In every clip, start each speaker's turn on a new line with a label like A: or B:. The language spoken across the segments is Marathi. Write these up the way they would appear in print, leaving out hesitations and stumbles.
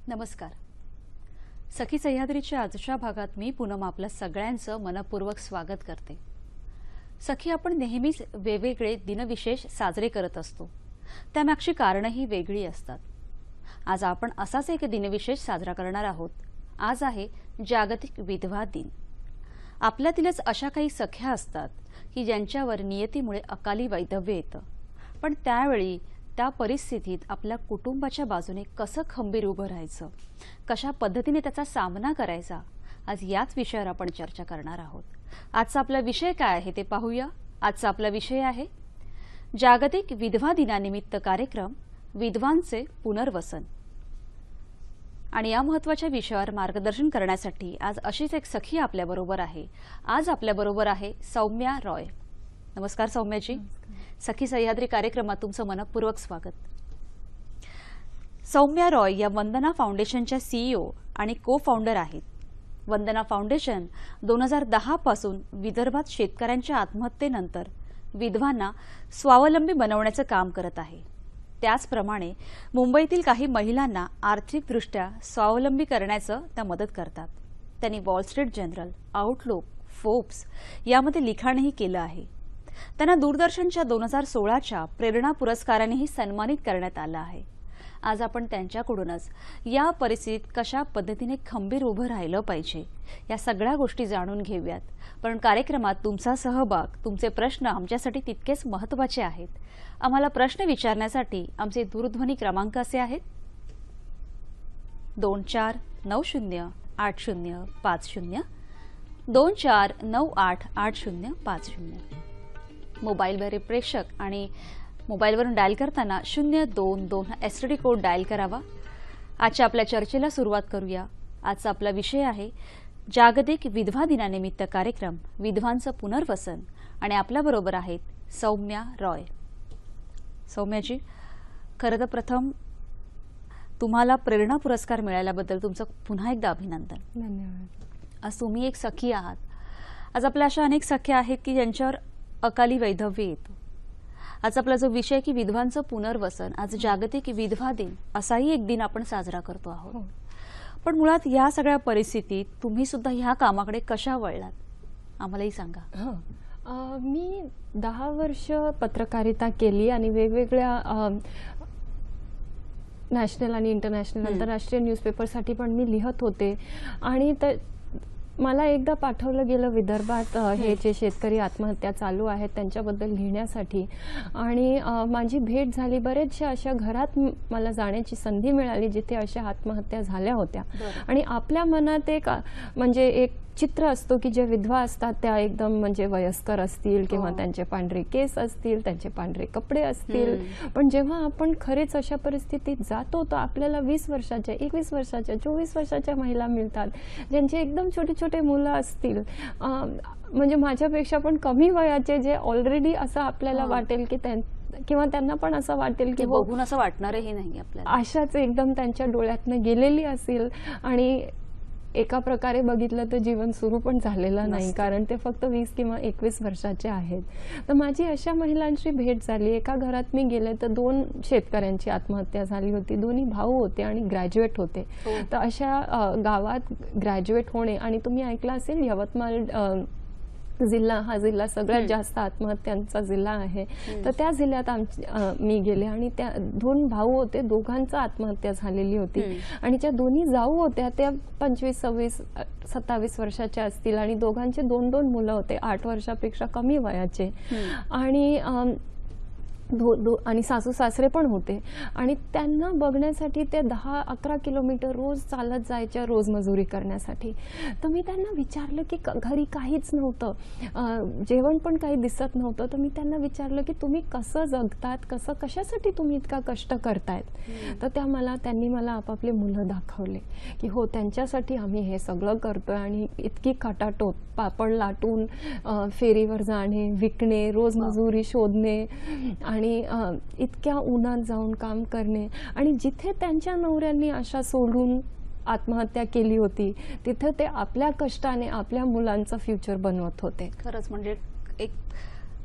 A: नमस्कार. सखी सह्याद्रीच्या आजच्या भागात मी पूनम आपल्या सगळ्यांचं मनपूर्वक स्वागत करते. सखी, आपण नेहमीच वेगवेगळे दिनविशेष साजरे करत असतो. त्यामागची कारणंही वेगळी असतात. आज आपण असाच एक दिनविशेष साजरा करणार आहोत. आज आहे जागतिक विधवा दिन. आपल्यातीलच अशा काही सख्या असतात की ज्यांच्यावर नियतीमुळे अकाली वैधव्य येतं, पण त्यावेळी त्या परिस्थितीत आपल्या कुटुंबाच्या बाजूने कसं खंबीर उभं राहायचं, कशा पद्धतीने त्याचा सामना करायचा, आज याच विषयावर आपण चर्चा करणार आहोत. आजचा आपला विषय काय आहे ते पाहूया. आजचा आपला विषय आहे जागतिक विधवा दिनानिमित्त कार्यक्रम, विधवांचे पुनर्वसन. आणि या महत्त्वाच्या विषयावर मार्गदर्शन करण्यासाठी आज अशीच एक सखी आपल्याबरोबर आहे. आज आपल्याबरोबर आहे सौम्या रॉय. नमस्कार सौम्याजी. सखी सह्याद्री कार्यक्रमात तुमचं मनपूर्वक स्वागत. सौम्या रॉय या वंदना फाउंडेशनच्या सीईओ आणि को फाउंडर आहेत. वंदना फाउंडेशन 2010 पासून विदर्भात शेतकऱ्यांच्या आत्महत्येनंतर विधवांना स्वावलंबी बनवण्याचं काम करत आहे. त्याचप्रमाणे मुंबईतील काही महिलांना आर्थिकदृष्ट्या स्वावलंबी करण्याचं त्या मदत करतात. त्यांनी wall street journal, outlook, Forbes यामध्ये लिखाणही केलं आहे. त्यांना दूरदर्शनच्या 2016च्या प्रेरणा पुरस्कारानेही सन्मानित करण्यात आलं आहे. आज आपण त्यांच्याकडूनच या परिस्थितीत कशा पद्धतीने खंबीर उभं राहिलं पाहिजे या सगळ्या गोष्टी जाणून घेऊयात. पण कार्यक्रमात तुमचा सहभाग, तुमचे प्रश्न आमच्यासाठी तितकेच महत्त्वाचे आहेत. आम्हाला प्रश्न विचारण्यासाठी आमचे दूरध्वनी क्रमांक असे आहेत: 24908050, 24988050. मोबाईलवर प्रेक्षक आणि मोबाईलवरून डायल करताना 022 एसटीडी कोड डायल करावा. आजच्या आपल्या चर्चेला सुरुवात करूया. आजचा आपला विषय आहे जागतिक विधवा दिनानिमित्त कार्यक्रम, विधवांचं पुनर्वसन. आणि आपल्याबरोबर आहेत सौम्या रॉय. सौम्याजी, खरं तर प्रथम तुम्हाला प्रेरणा पुरस्कार मिळाल्याबद्दल तुमचं पुन्हा एकदा अभिनंदन.
B: धन्यवाद.
A: आज तुम्ही एक सखी आहात. आज आपल्या अशा अनेक सख्या आहेत की ज्यांच्यावर अकाली वैधव्य येतं. आज आपला जो विषय की विधवांचं पुनर्वसन, आज जागतिक विधवा दिन असाही एक दिन आपण साजरा करतो आहोत. पण मुळात या सगळ्या परिस्थितीत तुम्ही सुद्धा ह्या कामाकडे कशा वळलात, आम्हालाही सांगा.
B: मी 10 वर्ष पत्रकारिता केली आणि वेगवेगळ्या नॅशनल आणि इंटरनॅशनल आंतरराष्ट्रीय न्यूजपेपरसाठी पण मी लिहत होते. आणि मला एकदा पाठवलं गेलं विदर्भात हे जे शेतकरी आत्महत्या चालू आहेत त्यांच्याबद्दल लिहिण्यासाठी. आणि माझी भेट झाली. बरेचशा अशा घरात मला जाण्याची संधी मिळाली जिथे अशा आत्महत्या झाल्या होत्या. आणि आपल्या मनात एक म्हणजे एक चित्र असतो की जे विधवा असतात त्या एकदम म्हणजे वयस्कर असतील किंवा त्यांचे पांढरे केस असतील, त्यांचे पांढरे कपडे असतील. पण जेव्हा आपण खरेच अशा परिस्थितीत जातो तर आपल्याला 20 वर्षाच्या, 21 वर्षाच्या, 24 वर्षाच्या महिला मिळतात ज्यांचे एकदम छोटे छोटे मुलं असतील, म्हणजे माझ्यापेक्षा पण कमी वयाचे, जे ऑलरेडी असं आपल्याला वाटेल की किंवा त्यांना पण असं वाटेल की
A: बघून असं वाटणारही नाही आपल्याला,
B: अशाच एकदम त्यांच्या डोळ्यातनं गेलेली असेल. आणि एका प्रकारे बघितलं तर जीवन सुरू पण झालेलं नाही, कारण ते फक्त 20 किंवा 21 वर्षाचे आहेत. तर माझी अशा महिलांची भेट झाली. एका घरात मी गेले तर 2 शेतकऱ्यांची आत्महत्या झाली होती. दोन्ही भाऊ होते आणि ग्रॅज्युएट होते. तर अशा गावात ग्रॅज्युएट होणे, आणि तुम्ही ऐकलं असेल यवतमाळ जिल्हा हा जिल्हा सगळ्यात जास्त आत्महत्यांचा जिल्हा आहे. तर त्या जिल्ह्यात मी गेले आणि त्या 2 भाऊ होते, दोघांचा आत्महत्या झालेली होती. आणि ज्या दोन्ही जाऊ होत्या त्या 25, 26, 27 वर्षाच्या असतील आणि दोघांचे 2-2 मुलं होते, 8 वर्षापेक्षा कमी वयाचे. आणि आणि सासू सासरे पण होते. आणि त्यांना बघण्यासाठी ते 10-11 किलोमीटर रोज चालत जायच्या, रोज मजुरी करण्यासाठी. तर मी त्यांना विचारलं की घरी काहीच नव्हतं, जेवण पण काही दिसत नव्हतं. तर मी त्यांना विचारलं की तुम्ही कसं जगतात, कशासाठी तुम्ही इतका कष्ट करतायत. तर त्यांनी मला आपापले मुलं दाखवले की हो, त्यांच्यासाठी आम्ही हे सगळं करतोय. आणि इतकी खटाटोप, पापड लाटून फेरीवर जाणे, विकणे, रोज मजुरी शोधणे आणि इतक्या उन्हात जाऊन काम करणे. आणि जिथे त्यांच्या नवऱ्यांनी आशा सोडून आत्महत्या केली होती तिथे ते आपल्या कष्टाने आपल्या मुलांचं फ्युचर बनवत होते.
A: खरंच म्हणजे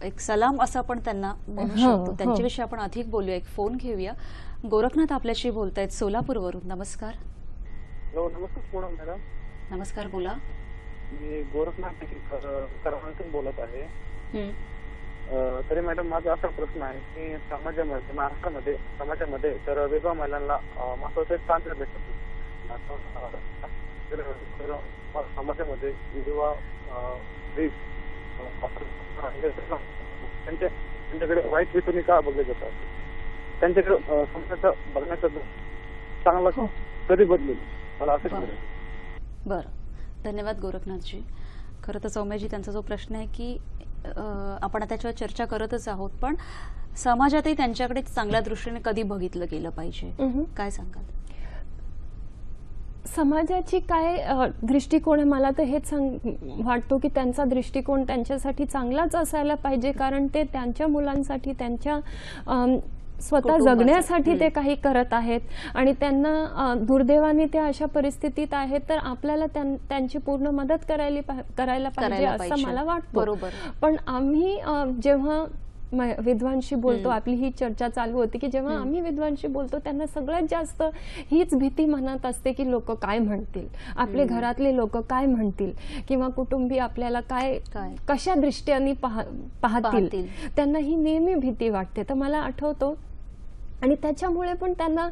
A: एक सलाम असं आपण त्यांना म्हणू शकतो. त्यांच्याविषयी आपण अधिक बोलूया. एक फोन घेऊया. गोरखनाथ आपल्याशी बोलतायत सोलापूरवरून. नमस्कार.
C: हॅलो, नमस्कार पूनम मॅडम.
A: नमस्कार, बोला.
C: मी गोरखनाथ करमाळ्यातून बोलत आहे.
A: हं.
C: तरी मॅडम माझा असा प्रश्न आहे की समाजामध्ये महाराष्ट्रामध्ये समाजामध्ये तर विधवा महिलांना महत्वाचे स्थान भेटत नाही. समाजामध्ये विधवा स्त्री त्यांच्याकडे वाईट हेतूने का बघले जातात, त्यांच्याकडे समाजाचा बघण्याचा चांगला कधी बदलेल, मला असं वाटतं.
A: बरं, धन्यवाद गोरखनाथजी. खरं तर सौम्याजी, त्यांचा जो प्रश्न आहे की आपण त्याच्यावर चर्चा करतच आहोत, पण समाजातही त्यांच्याकडे चांगल्या दृष्टीने कधी बघितलं गेलं पाहिजे, काय सांगाल?
B: समाजाची काय दृष्टिकोन आहे, मला तर हेच वाटतो की त्यांचा दृष्टिकोन त्यांच्यासाठी चांगलाच असायला पाहिजे, कारण ते त्यांच्या मुलांसाठी, त्यांच्या स्वतः जगण्यासाठी ते काही करत आहेत आणि त्यांना दुर्दैवाने ते अशा परिस्थितीत आहेत, तर आपल्याला त्यांची पूर्ण मदत करायला पाहिजे असं मला वाटतं.
A: बरोबर.
B: पण आम्ही जेव्हा विद्वांशी बोलतो, आपली ही चर्चा चालू होती की जेव्हा आम्ही विद्वांशी बोलतो त्यांना सगळ्यात जास्त हीच भीती मनात असते की लोक काय म्हणतील, आपले घरातले लोक काय म्हणतील, किंवा कुटुंबीय आपल्याला काय कशा दृष्टीने पाहतील, त्यांना ही नेहमी भीती वाटते. तर मला आठवतो, आणि त्याच्यामुळे पण त्यांना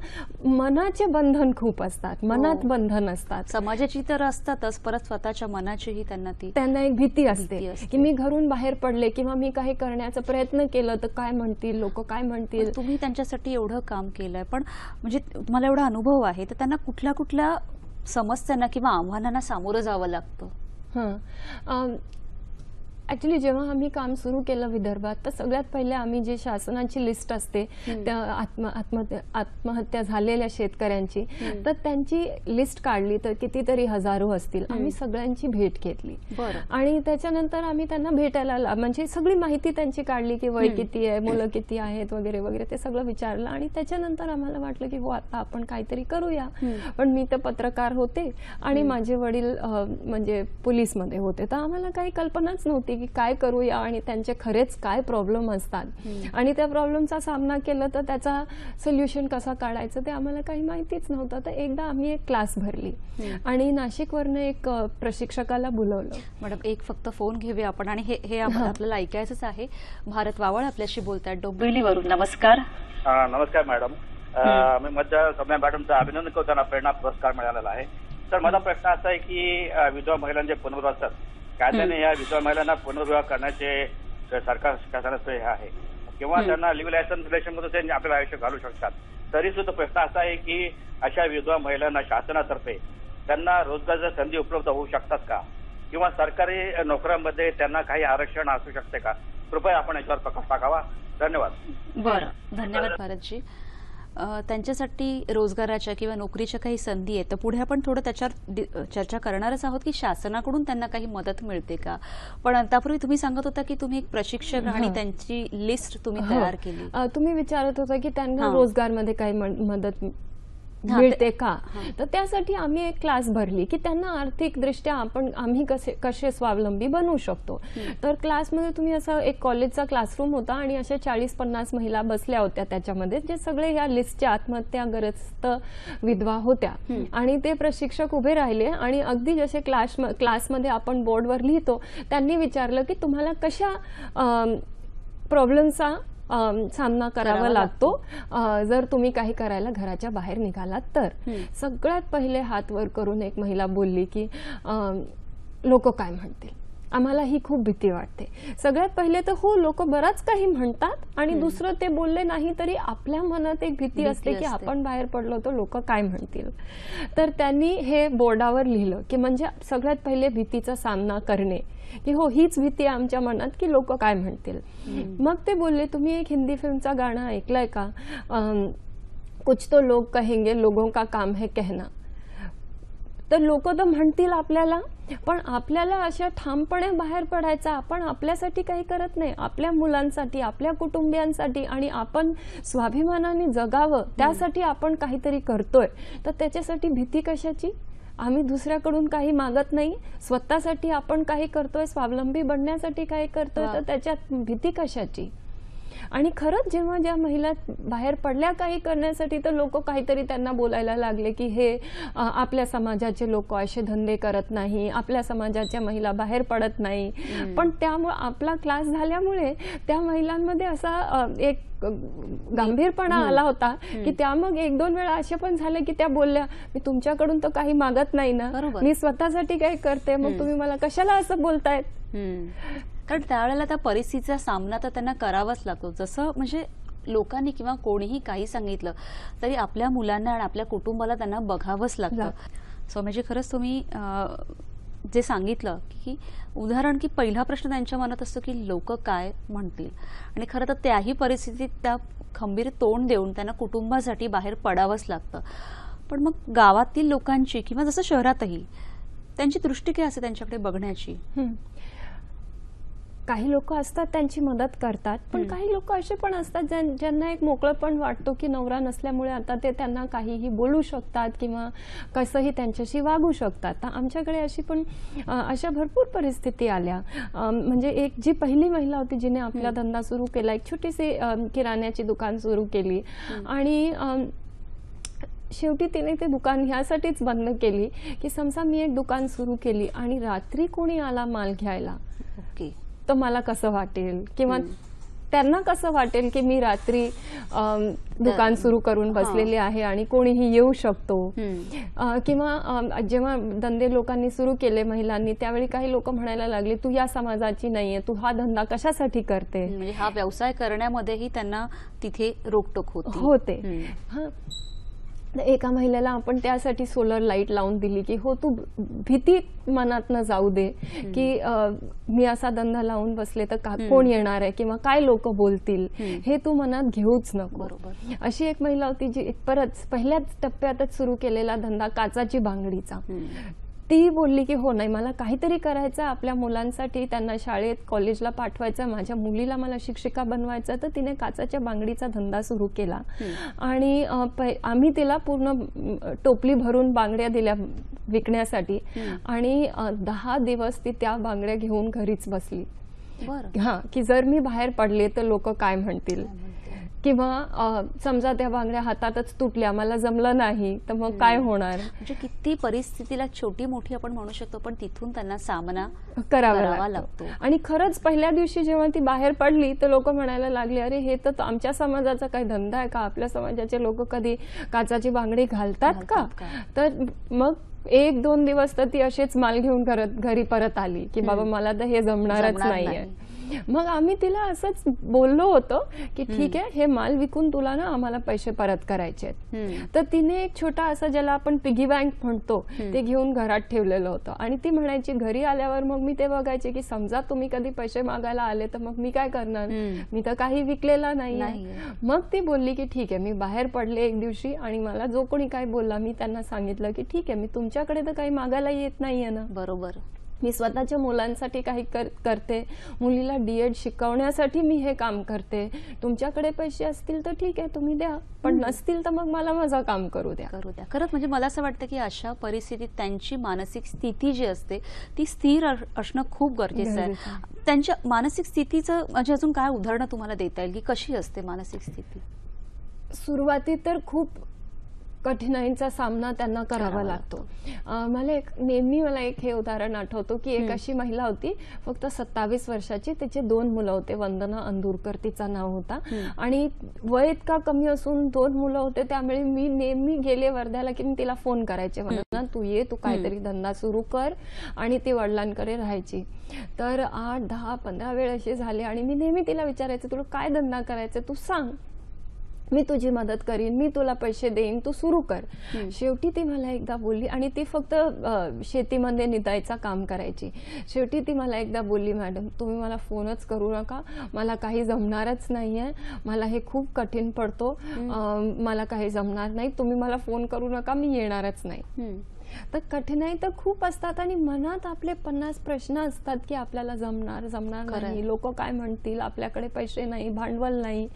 B: मनाचे बंधन खूप असतात, मनात बंधन असतात.
A: समाजाची तर असतातच, परत स्वतःच्या मनाचीही त्यांना एक
B: भीती असते की मी घरून बाहेर पडले किंवा मी काही करण्याचा प्रयत्न केलं तर काय म्हणतील, लोक काय म्हणतील.
A: तुम्ही त्यांच्यासाठी एवढं काम केलंय, पण म्हणजे तुम्हाला एवढा अनुभव आहे, तर त्यांना कुठल्या कुठल्या समस्यांना किंवा आव्हानांना सामोरं जावं लागतं?
B: ऍक्च्युली जेव्हा आम्ही काम सुरू केलं विदर्भात, तर सगळ्यात पहिले आम्ही जे शासनाची लिस्ट असते त्या आत्महत्या झालेल्या शेतकऱ्यांची, तर त्यांची लिस्ट काढली, तर कितीतरी हजारो असतील. आम्ही सगळ्यांची भेट घेतली आणि त्याच्यानंतर आम्ही त्यांना भेटायला म्हणजे सगळी माहिती त्यांची काढली की वय किती आहे, मुलं किती आहेत वगैरे वगैरे, ते सगळं विचारलं. आणि त्याच्यानंतर आम्हाला वाटलं की हो, आता आपण काहीतरी करूया. पण मी तर पत्रकार होते आणि माझे वडील म्हणजे पोलीसमध्ये होते, तर आम्हाला काही कल्पनाच नव्हती की काय करूया आणि त्यांचे खरेच काय प्रॉब्लेम असतात आणि त्या प्रॉब्लेमचा सामना केला तर त्याचा सोल्युशन कसा काढायचं ते आम्हाला काही माहितीच नव्हतं. तर एकदा आम्ही एक क्लास भरली आणि नाशिकवरनं एक प्रशिक्षकाला बोलवलं.
A: मॅडम, एक फक्त फोन घेऊया आपण, आणि हे आपल्याला ऐकायचंच आहे. भारत वावळ आपल्याशी बोलतात डोंबिवलीवरून. नमस्कार.
D: नमस्कार मॅडम. मी मध्य सौम्या मॅडमचं अभिनंदन करतो, त्यांना प्रेरणा पुरस्कार मिळालेला आहे. तर माझा प्रश्न असा आहे की विधवा महिलांचे पुनर्विवाह असतात, कायद्याने या विधवा महिलांना पुनर्विवाह करण्याचे सरकार शासनाचं हे आहे, किंवा त्यांना लिव्ह लायसन्स रिलेशनमध्ये ते आपलं आयुष्य घालू शकतात. तरी सुद्धा प्रश्न असा आहे की अशा विधवा महिलांना शासनातर्फे त्यांना रोजगाराच्या संधी उपलब्ध होऊ शकतात का, किंवा सरकारी नोकऱ्यांमध्ये त्यांना काही आरक्षण असू शकते का? कृपया आपण याच्यावर प्रकाश टाकावा. धन्यवाद.
A: बरं, धन्यवाद भारतजी. त्यांच्यासाठी रोजगाराच्या किंवा नोकरीच्या काही संधी आहेत, तर पुढे आपण थोडं त्याच्यावर चर्चा करणारच आहोत की शासनाकडून त्यांना काही मदत मिळते का. पण त्यापूर्वी तुम्ही सांगत होता की तुम्ही एक प्रशिक्षक आणि त्यांची लिस्ट तुम्ही तयार केली.
B: तुम्ही विचारत होता की त्यांना रोजगारमध्ये काही मदत मिळते का, तर त्यासाठी आम्ही एक क्लास भरली की त्यांना आर्थिक दृष्ट्या आम्ही कसे स्वावलंबी बनवू शकतो. तर क्लासमध्ये तुम्ही असं एक कॉलेजचा क्लासरूम होता आणि अशा 40-50 महिला बसल्या होत्या त्याच्यामध्ये, जे सगळे या लिस्टच्या आत्महत्याग्रस्त विधवा होत्या. आणि ते प्रशिक्षक उभे राहिले आणि अगदी जसे क्लासमध्ये आपण बोर्डवर लिहितो, त्यांनी विचारलं की तुम्हाला कशा प्रॉब्लेमचा सामना करावा लागतो जर तुम्ही काही करायला घराच्या बाहेर निघालात तर. सगळ्यात पहिले हात वर करून एक महिला बोलली की लोक काय म्हणतील, आम्हाला ही खूप भीती वाटते. सगळ्यात पहिले तर हो, लोक बराच काही म्हणतात आणि दुसरं ते बोलले नाही तरी आपल्या मनात एक भीती असते की आपण बाहेर पडलो तर लोक काय म्हणतील. तर त्यांनी हे बोर्डावर लिहिलं की म्हणजे सगळ्यात पहिले भीतीचा सामना करणे, की हो, हीच भीती आमच्या मनात की लोक काय म्हणतील. मग ते बोलले, तुम्ही एक हिंदी फिल्मचा गाणं ऐकलंय का, कुछ तो लोग कहेंगे लोगों का काम है कहना. तर लोक तर म्हणतील आपल्याला, पण आपल्याला अशा ठामपणे बाहेर पडायचं, आपण आपल्यासाठी काही करत नाही, आपल्या मुलांसाठी, आपल्या कुटुंबियांसाठी, आणि आपण स्वाभिमानाने जगावं त्यासाठी आपण काहीतरी करतोय. तर त्याच्यासाठी भीती कशाची? आम्ही दुसऱ्याकडून काही मागत नाही, स्वतःसाठी आपण काही करतोय, स्वावलंबी बनण्यासाठी काही करतोय, तर त्याच्यात भीती कशाची? आणि खरंच जेव्हा ज्या महिला बाहेर पडल्या काही करण्यासाठी, तर लोक काहीतरी त्यांना बोलायला लागले की हे आपल्या समाजाचे लोक असे धंदे करत नाही, आपल्या समाजाच्या महिला बाहेर पडत नाही. पण त्यामुळे आपला क्लास झाल्यामुळे त्या महिलांमध्ये असा एक गंभीरपणा आला होता की त्या मग 1-2 वेळा असे पण झाले की त्या बोलल्या, मी तुमच्याकडून तर काही मागत नाही ना, मी स्वतःसाठी काही करते, मग तुम्ही मला कशाला असं बोलतायत.
A: कारण त्यावेळेला त्या परिस्थितीचा सामना तर त्यांना करावाच लागतो. जसं म्हणजे लोकांनी किंवा कोणीही काही सांगितलं तरी आपल्या मुलांना आणि आपल्या कुटुंबाला त्यांना बघावंच लागतं. सो म्हणजे खरंच तुम्ही जे सांगितलं की उदाहरण की पहिला प्रश्न त्यांच्या मनात असतो की लोक काय म्हणतील, आणि खरं तर त्याही परिस्थितीत त्या खंबीर तोंड देऊन त्यांना कुटुंबासाठी बाहेर पडावंच लागतं. पण मग गावातील लोकांची किंवा जसं शहरातही त्यांची दृष्टी काय असते त्यांच्याकडे बघण्याची?
B: काही लोक असतात त्यांची मदत करतात, पण काही लोक असे पण असतात ज्यांना एक मोकळेपण वाटतो की नवरा नसल्यामुळे आता ते त्यांना काहीही बोलू शकतात किंवा कसंही त्यांच्याशी वागू शकतात. तर आमच्याकडे अशी पण अशा भरपूर परिस्थिती आल्या. म्हणजे एक जी पहिली महिला होती जिने आपला धंदा सुरू केला, एक छोटीशी किराण्याची दुकान सुरू केली आणि शेवटी तिने ते दुकान ह्यासाठीच बंद केली की समजा मी एक दुकान सुरू केली आणि रात्री कोणी आला माल घ्यायला, तर मला कसं वाटेल किंवा त्यांना कसं वाटेल की मी रात्री दुकान सुरू करून बसलेले आहे आणि कोणीही येऊ शकतो. किंवा जेव्हा धंदे लोकांनी सुरू केले महिलांनी, त्यावेळी काही लोक म्हणायला लागले तू या समाजाची नाहीये, तू हा धंदा कशासाठी करते.
A: म्हणजे हा व्यवसाय करण्यामध्येही त्यांना तिथे रोकटोक
B: होते. एका महिलेला आपण त्यासाठी सोलर लाईट लावून दिली की हो तू भीती मनात न जाऊ दे की मी असा धंदा लावून बसले तर कोण येणार आहे किंवा काय लोक बोलतील, हे तू मनात घेऊच नको. अशी एक महिला होती जी परत पहिल्याच टप्प्यातच सुरू केलेला धंदा काचाची बांगडीचा. ती बोलली की हो नाही मला काहीतरी करायचं आपल्या मुलांसाठी, त्यांना शाळेत कॉलेजला पाठवायचं, माझ्या मुलीला मला शिक्षिका बनवायचं. तर तिने काचाच्या बांगडीचा धंदा सुरू केला आणि आम्ही तिला पूर्ण टोपली भरून बांगड्या दिल्या विकण्यासाठी आणि 10 दिवस ती त्या बांगड्या घेऊन घरीच बसली. की जर मी बाहेर पडले तर लोक काय म्हणतील, किंवा समजा त्या बांगड्या हातातच तुटल्या, मला जमलं नाही तर मग काय होणार.
A: म्हणजे किती परिस्थितीला छोटी मोठी आपण म्हणू शकतो, पण तिथून त्यांना सामना
B: करावा लागतो. आणि खरंच पहिल्या दिवशी जेव्हा ती बाहेर पडली तर लोक म्हणायला लागले अरे हे तर आमच्या समाजाचा काही धंदा आहे का, आपल्या समाजाचे लोक कधी काचाची बांगडी घालतात का. तर मग 1-2 दिवस तर ती असेच माल घेऊन घरी परत आली की बाबा मला तर हे जमणारच नाहीये. मग आम्ही तिला असंच बोललो होतो की ठीक आहे हे माल विकून तुला ना आम्हाला पैसे परत करायचे. तर तिने एक छोटा असा ज्याला आपण पिगी बँक म्हणतो ते घेऊन घरात ठेवलेलं होतं आणि ती म्हणायची घरी आल्यावर मग मी ते बघायचे की समजा तुम्ही कधी पैसे मागायला आले तर मग मी काय करणार, मी तर काही विकलेला नाही. मग ती बोलली की ठीक आहे मी बाहेर पडले एक दिवशी आणि मला जो कोणी काय बोलला मी त्यांना सांगितलं की ठीक आहे मी तुमच्याकडे तर काही मागायला येत नाहीये ना,
A: बरोबर
B: मी स्वतःच्या मुलांसाठी काही करते, मुलीला D.Ed शिकवण्यासाठी मी हे काम करते, तुमच्याकडे पैसे असतील तर ठीक आहे तुम्ही द्या, पण नसतील तर मग मला माझं काम करू द्या.
A: खरंच म्हणजे मला असं वाटतं की अशा परिस्थितीत त्यांची मानसिक स्थिती जी असते ती स्थिर असणं खूप गरजेचं आहे. त्यांच्या मानसिक स्थितीचं म्हणजे अजून काय उदाहरणं तुम्हाला देता येईल की कशी असते मानसिक स्थिती?
B: सुरुवातीत तर खूप कठीणाईंचा सामना त्यांना करावा लागतो. मला एक हे उदाहरण आठवतो की एक अशी महिला होती फक्त 27 वर्षाची, तिचे 2 मुलं होते. वंदना अंदुरकर तिचं नाव होता आणि वय इतका कमी असून 2 मुलं होते. त्यामुळे मी नेहमी गेले वर्ध्याला की मी तिला फोन करायचे, वंदना तू ये, तू काहीतरी धंदा सुरू कर. आणि ती वडिलांकडे राहायची. तर 8, 10, 15 वेळ असे झाले आणि मी नेहमी तिला विचारायचे तुला काय धंदा करायचा तू सांग, मी तुझी मदत करीन, मी तुला पैसे देईन, तू सुरू कर. शेवटी ती मला एकदा बोलली आणि ती फक्त शेतीमध्ये निदायचं काम करायची. शेवटी ती मला एकदा बोलली मॅडम तुम्ही मला फोनच करू नका, मला काही जमणारच नाहीये, मला हे खूप कठीण पडतो, मला काही जमणार नाही, तुम्ही मला फोन करू नका, मी येणारच नाही. तर कठीणाई तर खूप असतात आणि मनात आपले 50 प्रश्न असतात की आपल्याला जमणार नाही, लोक काय म्हणतील, आपल्याकडे पैसे नाही, भांडवल नाही.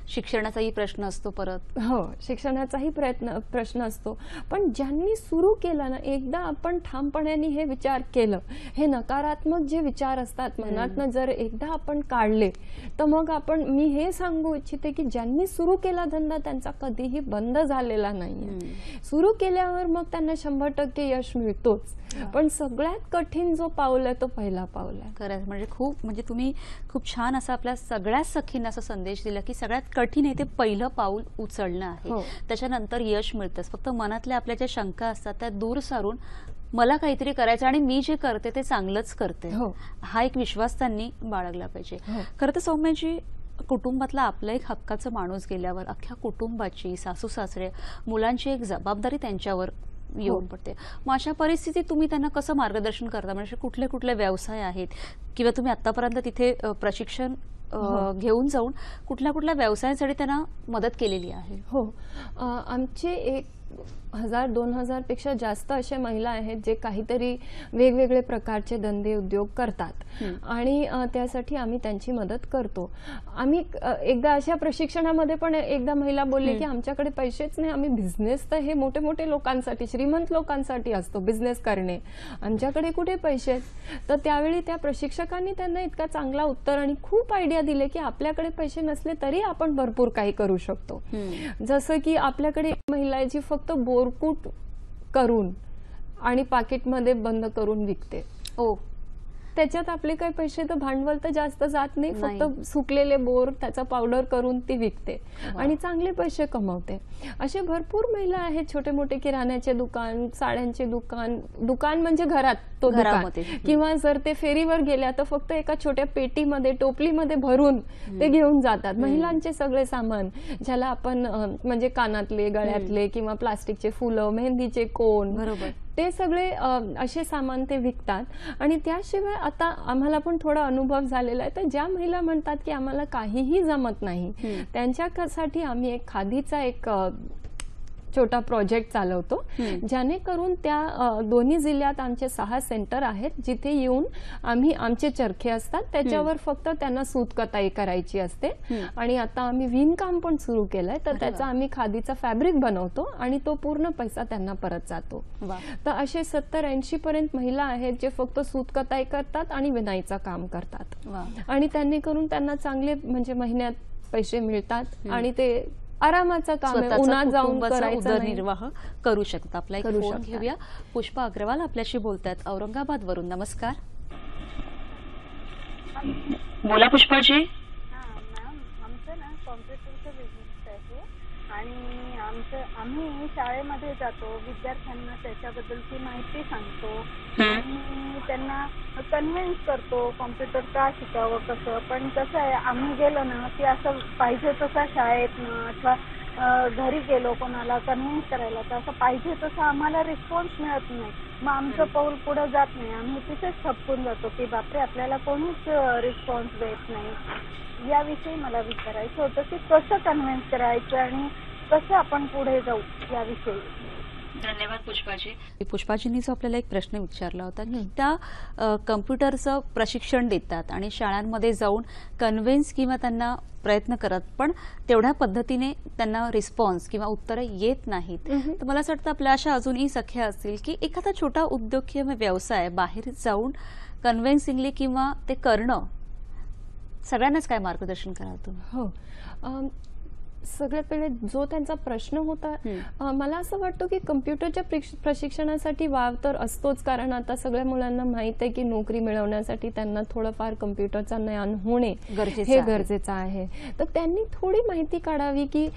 A: शिक्षणाचाही प्रश्न असतो परत.
B: हो, शिक्षणाचाही प्रश्न असतो. पण ज्यांनी सुरू केलं ना, एकदा आपण ठामपणाने हे विचार केलं, हे नकारात्मक जे विचार असतात मनातनं जर एकदा आपण काढले, तर मग मी हे सांगू इच्छिते की ज्यांनी सुरू केला धंदा त्यांचा कधीही बंद झालेला नाहीये. सुरू केल्यावर मग त्यांना 100% यश मिळतोच. पण सगळ्यात कठीण जो पाऊल आहे तो पहिला पाऊल आहे.
A: खरंच म्हणजे तुम्ही खूप छान असा आपल्या सगळ्या सखींना असा संदेश दिला की सगळ्यात कठीण आहे ते पहिलं पाऊल उचलणं आहे. त्याच्यानंतर यश मिळतंच. फक्त मनातल्या आपल्या ज्या शंका असतात त्या दूर सारून मला काहीतरी करायचं आणि मी जे करते ते चांगलंच करते, हा एक विश्वास त्यांनी बाळगला पाहिजे. खरं तर सौम्याजी, कुटुंबातला आपला एक हक्काचा माणूस गेल्यावर अख्ख्या कुटुंबाची, सासू सासरे, मुलांची एक जबाबदारी त्यांच्यावर येऊन पडते. मग अशा परिस्थितीत तुम्ही त्यांना कसं मार्गदर्शन करता? म्हणजे कुठले कुठले व्यवसाय आहेत किंवा तुम्ही आतापर्यंत तिथे प्रशिक्षण घेऊन जाऊन कुठल्या कुठल्या व्यवसायासाठी त्यांना मदत केलेली आहे?
B: हो, आमचे 1000-2000 पेक्षा जास्त अशा महिला आहेत जे काहीतरी वेगवेगळे प्रकारचे धंदे उद्योग करतात आणि त्यासाठी आम्ही त्यांची मदत करतो. आम्ही एकदा अशा प्रशिक्षणामध्ये पण एकदा महिला बोलली की आमच्याकडे पैसेच नाही, आम्ही बिझनेस तर हे मोठे मोठे लोकांसाठी, श्रीमंत लोकांसाठी असतो बिझनेस करणे, आमच्याकडे कुठे पैसे. तर त्यावेळी त्या प्रशिक्षकांनी त्यांना इतका चांगला उत्तर आणि खूप आयडिया दिले की आपल्याकडे पैसे नसले तरी आपण भरपूर काही करू शकतो. जसं की आपल्याकडे एक महिला आहे जी फक्त बोरकूट करून आणि पाकिटमध्ये बंद करून विकते. त्याच्यात आपले काही पैसे तर भांडवल तर जास्त जात नाही, फक्त सुकलेले बोर त्याचा पावडर करून ती विकते आणि चांगले पैसे कमवते. असे भरपूर महिला आहेत. छोटे मोठे किराण्याचे दुकान, साड्यांचे दुकान म्हणजे घरात तो दुकान, किंवा जर ते फेरीवर गेल्या तर फक्त एका छोट्या पेटीमध्ये, टोपलीमध्ये भरून ते घेऊन जातात. महिलांचे सगळे सामान, ज्याला आपण म्हणजे कानातले, गळ्यातले किंवा प्लास्टिकचे फुलं, मेहंदीचे कोण, बरोबर, ते सगळे असे सामान ते विकतात. आणि त्याशिवाय आता आम्हाला पण थोडा अनुभव झालेला आहे. तर ज्या महिला म्हणतात की आम्हाला काहीही जमत नाही, त्यांच्यासाठी आम्ही एक खादीचा एक छोटा प्रोजेक्ट चालवतो, जेणेकरून त्या दोन्ही जिल्ह्यात आमचे 6 सेंटर आहेत, जिथे येऊन आम्ही आमचे चरखे असतात त्याच्यावर फक्त त्यांना सूतकताई करायची असते. आणि आता आम्ही विणकाम पण सुरू केलंय, तर त्याचा आम्ही खादीचा फॅब्रिक बनवतो आणि तो पूर्ण पैसा त्यांना परत जातो. तर असे 70-80 पर्यंत महिला आहेत जे फक्त सूतकताई करतात आणि विणाईचं काम करतात. आणि त्यांनी करून त्यांना चांगले म्हणजे महिन्यात पैसे मिळतात आणि ते आरामाचं काम आहे, उन्हात जाऊन करायचं नाही,
A: उदरनिर्वाह करू शकतात. आपला एक फोन घेऊया. पुष्पा अग्रवाल आपल्याशी बोलतायत औरंगाबाद वरून. नमस्कार, बोला पुष्पाजी.
E: मॅम, आमचं ना कॉम्प्युटरचं बिझनेस आहे आणि आम्ही शाळेमध्ये जातो, विद्यार्थ्यांना त्याच्याबद्दलची माहिती सांगतो आणि त्यांना कन्व्हिन्स करतो कॉम्प्युटर का शिकावं कसं. पण कसं आहे, आम्ही गेलो ना की असं पाहिजे तसा शाळेत अथवा घरी गेलो कोणाला कन्व्हिन्स करायला, तर असं पाहिजे तसं आम्हाला रिस्पॉन्स मिळत नाही. मग आमचं पाऊल पुढे जात नाही, आम्ही तिथेच थपकून जातो की बापरे आपल्याला कोणीच रिस्पॉन्स देत नाही. याविषयी मला विचारायचं होतं की कसं कन्व्हिन्स करायचं आणि कसं आपण पुढे जाऊ याविषयी.
A: धन्यवाद पुष्पाजी. पुष्पाजींनी जो आपल्याला एक प्रश्न विचारला होता की त्या कम्प्युटरचं प्रशिक्षण देतात आणि शाळांमध्ये जाऊन कन्व्हिन्स किंवा त्यांना प्रयत्न करत, पण तेवढ्या पद्धतीने त्यांना रिस्पॉन्स किंवा उत्तरं येत नाहीत. तर मला असं वाटतं आपल्या अशा अजूनही सख्या असतील की एखादा छोटा उद्योग किंवा व्यवसाय बाहेर जाऊन कन्व्हिन्सिंगली किंवा ते करणं, सगळ्यांनाच काय मार्गदर्शन कराल तुम्ही?
B: हो, सगळ्यात पहिले जो त्यांचा प्रश्न होता, मला असं वाटतं की कम्प्युटरच्या प्रशिक्षणासाठी वाव तर असतोच, कारण आता सगळ्या मुलांना माहित आहे की नोकरी मिळवण्यासाठी त्यांना थोडंफार कम्प्युटरचं ज्ञान होणे हे गरजेचं आहे. तर त्यांनी थोडी माहिती काढावी की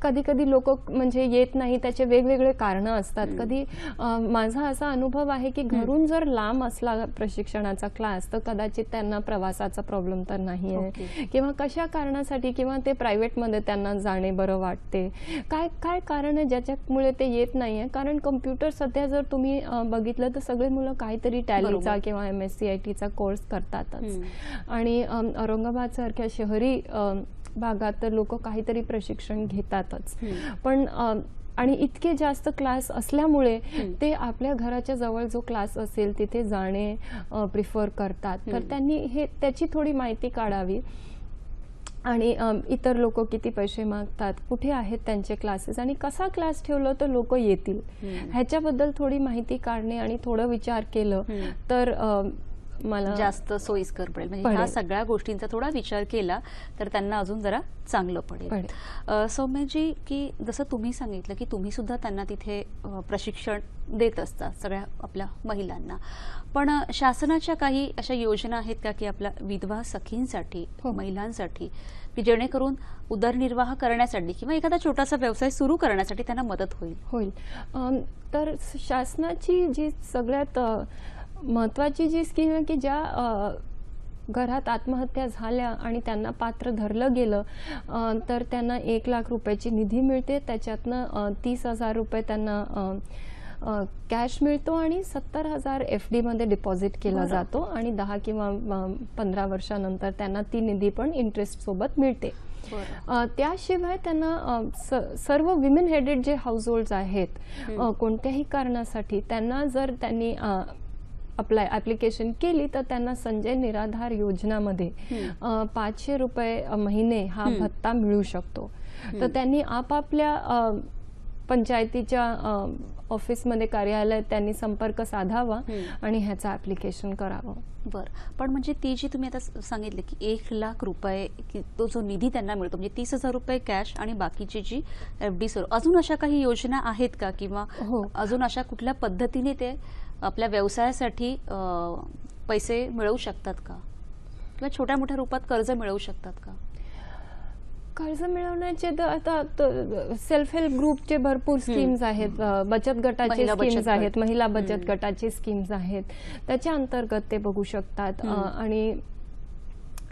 B: कधी कधी लोक म्हणजे येत नाही, त्याचे वेगवेगळे कारण असतात. कधी माझा असा अनुभव आहे की घरून जर लांब असला प्रशिक्षणाचा क्लास तर कदाचित त्यांना प्रवासाचा प्रॉब्लेम तर नाही आहे, किंवा कशा कारणासाठी, किंवा ते प्रायव्हेटमध्ये त्यांना जाणे बरं वाटते, काय काय कारण आहे ज्याच्यामुळे ते येत नाहीये. कारण कम्प्युटर सध्या जर तुम्ही बघितलं तर सगळे मुलं काहीतरी टॅलीचा किंवा MSc-IT कोर्स करतातच. आणि औरंगाबाद सारख्या शहरी भागात तर लोक काहीतरी प्रशिक्षण घेतातच. पण आणि इतके जास्त क्लास असल्यामुळे ते आपल्या घराच्या जवळ जो क्लास असेल तिथे जाणे प्रिफर करतात. तर त्यांनी त्याची थोडी माहिती काढावी. आणि इतर लोक किती पैसे मागतात, कुठे आहेत त्यांचे क्लासेस आणि कसा क्लास ठेवलं तर लोक येतील, ह्याच्याबद्दल थोडी माहिती काढणे आणि थोडं विचार केलं तर मला
A: जास्त सोयीस्कर पडेल. म्हणजे ह्या सगळ्या गोष्टींचा थोडा विचार केला तर त्यांना अजून जरा चांगलं पडेल. सौम्यजी, की जसं तुम्ही सांगितलं की तुम्ही सुद्धा त्यांना तिथे प्रशिक्षण देत असता सगळ्या आपल्या महिलांना, पण शासनाच्या काही अशा योजना आहेत का की आपल्या विधवा सखींसाठी, महिलांसाठी, की जेणेकरून उदरनिर्वाह करण्यासाठी किंवा एखादा छोटासा व्यवसाय सुरू करण्यासाठी त्यांना मदत होईल?
B: तर शासनाची जी सगळ्यात महत्वाची जी स्कीम आहे की ज्या घरात आत्महत्या झाल्या आणि त्यांना पात्र धरलं गेलं तर त्यांना 1 लाख रुपयाची निधी मिळते. त्याच्यातनं 30,000 रुपये त्यांना कॅश मिळतो आणि 70,000 FD मध्ये डिपॉझिट केला जातो आणि 10 किंवा 15 वर्षानंतर त्यांना ती निधी पण इंटरेस्ट सोबत मिळते. त्याशिवाय त्यांना सर्व विमेन हेडेड जे हाऊसहोल्ड्स आहेत कोणत्याही कारणासाठी त्यांना जर त्यांनी ऍप्लिकेशन केली तर त्यांना संजय निराधार योजनामध्ये 500 रुपये महिने हा भत्ता मिळू शकतो. तर त्यांनी आपापल्या पंचायतीच्या ऑफिसमध्ये, कार्यालयात त्यांनी संपर्क साधावा आणि ह्याचं ऍप्लिकेशन करावं.
A: बरं, पण म्हणजे ती जी तुम्ही आता सांगितले की 1 लाख रुपये तो जो निधी त्यांना मिळतो, म्हणजे 30,000 रुपये कॅश आणि बाकीची जी FD सुरू, अजून अशा काही योजना आहेत का किंवा अजून अशा कुठल्या पद्धतीने ते आपल्या व्यवसायासाठी पैसे मिळवू शकतात का किंवा छोट्या मोठ्या रूपात कर्ज मिळवू शकतात का?
B: कर्ज मिळवण्याचे आता सेल्फ हेल्प ग्रुपचे भरपूर स्कीम्स आहेत, बचत गटाचे स्कीम्स आहेत, महिला बचत गटाचे स्कीम्स आहेत, त्याच्या अंतर्गत ते बघू शकतात. आणि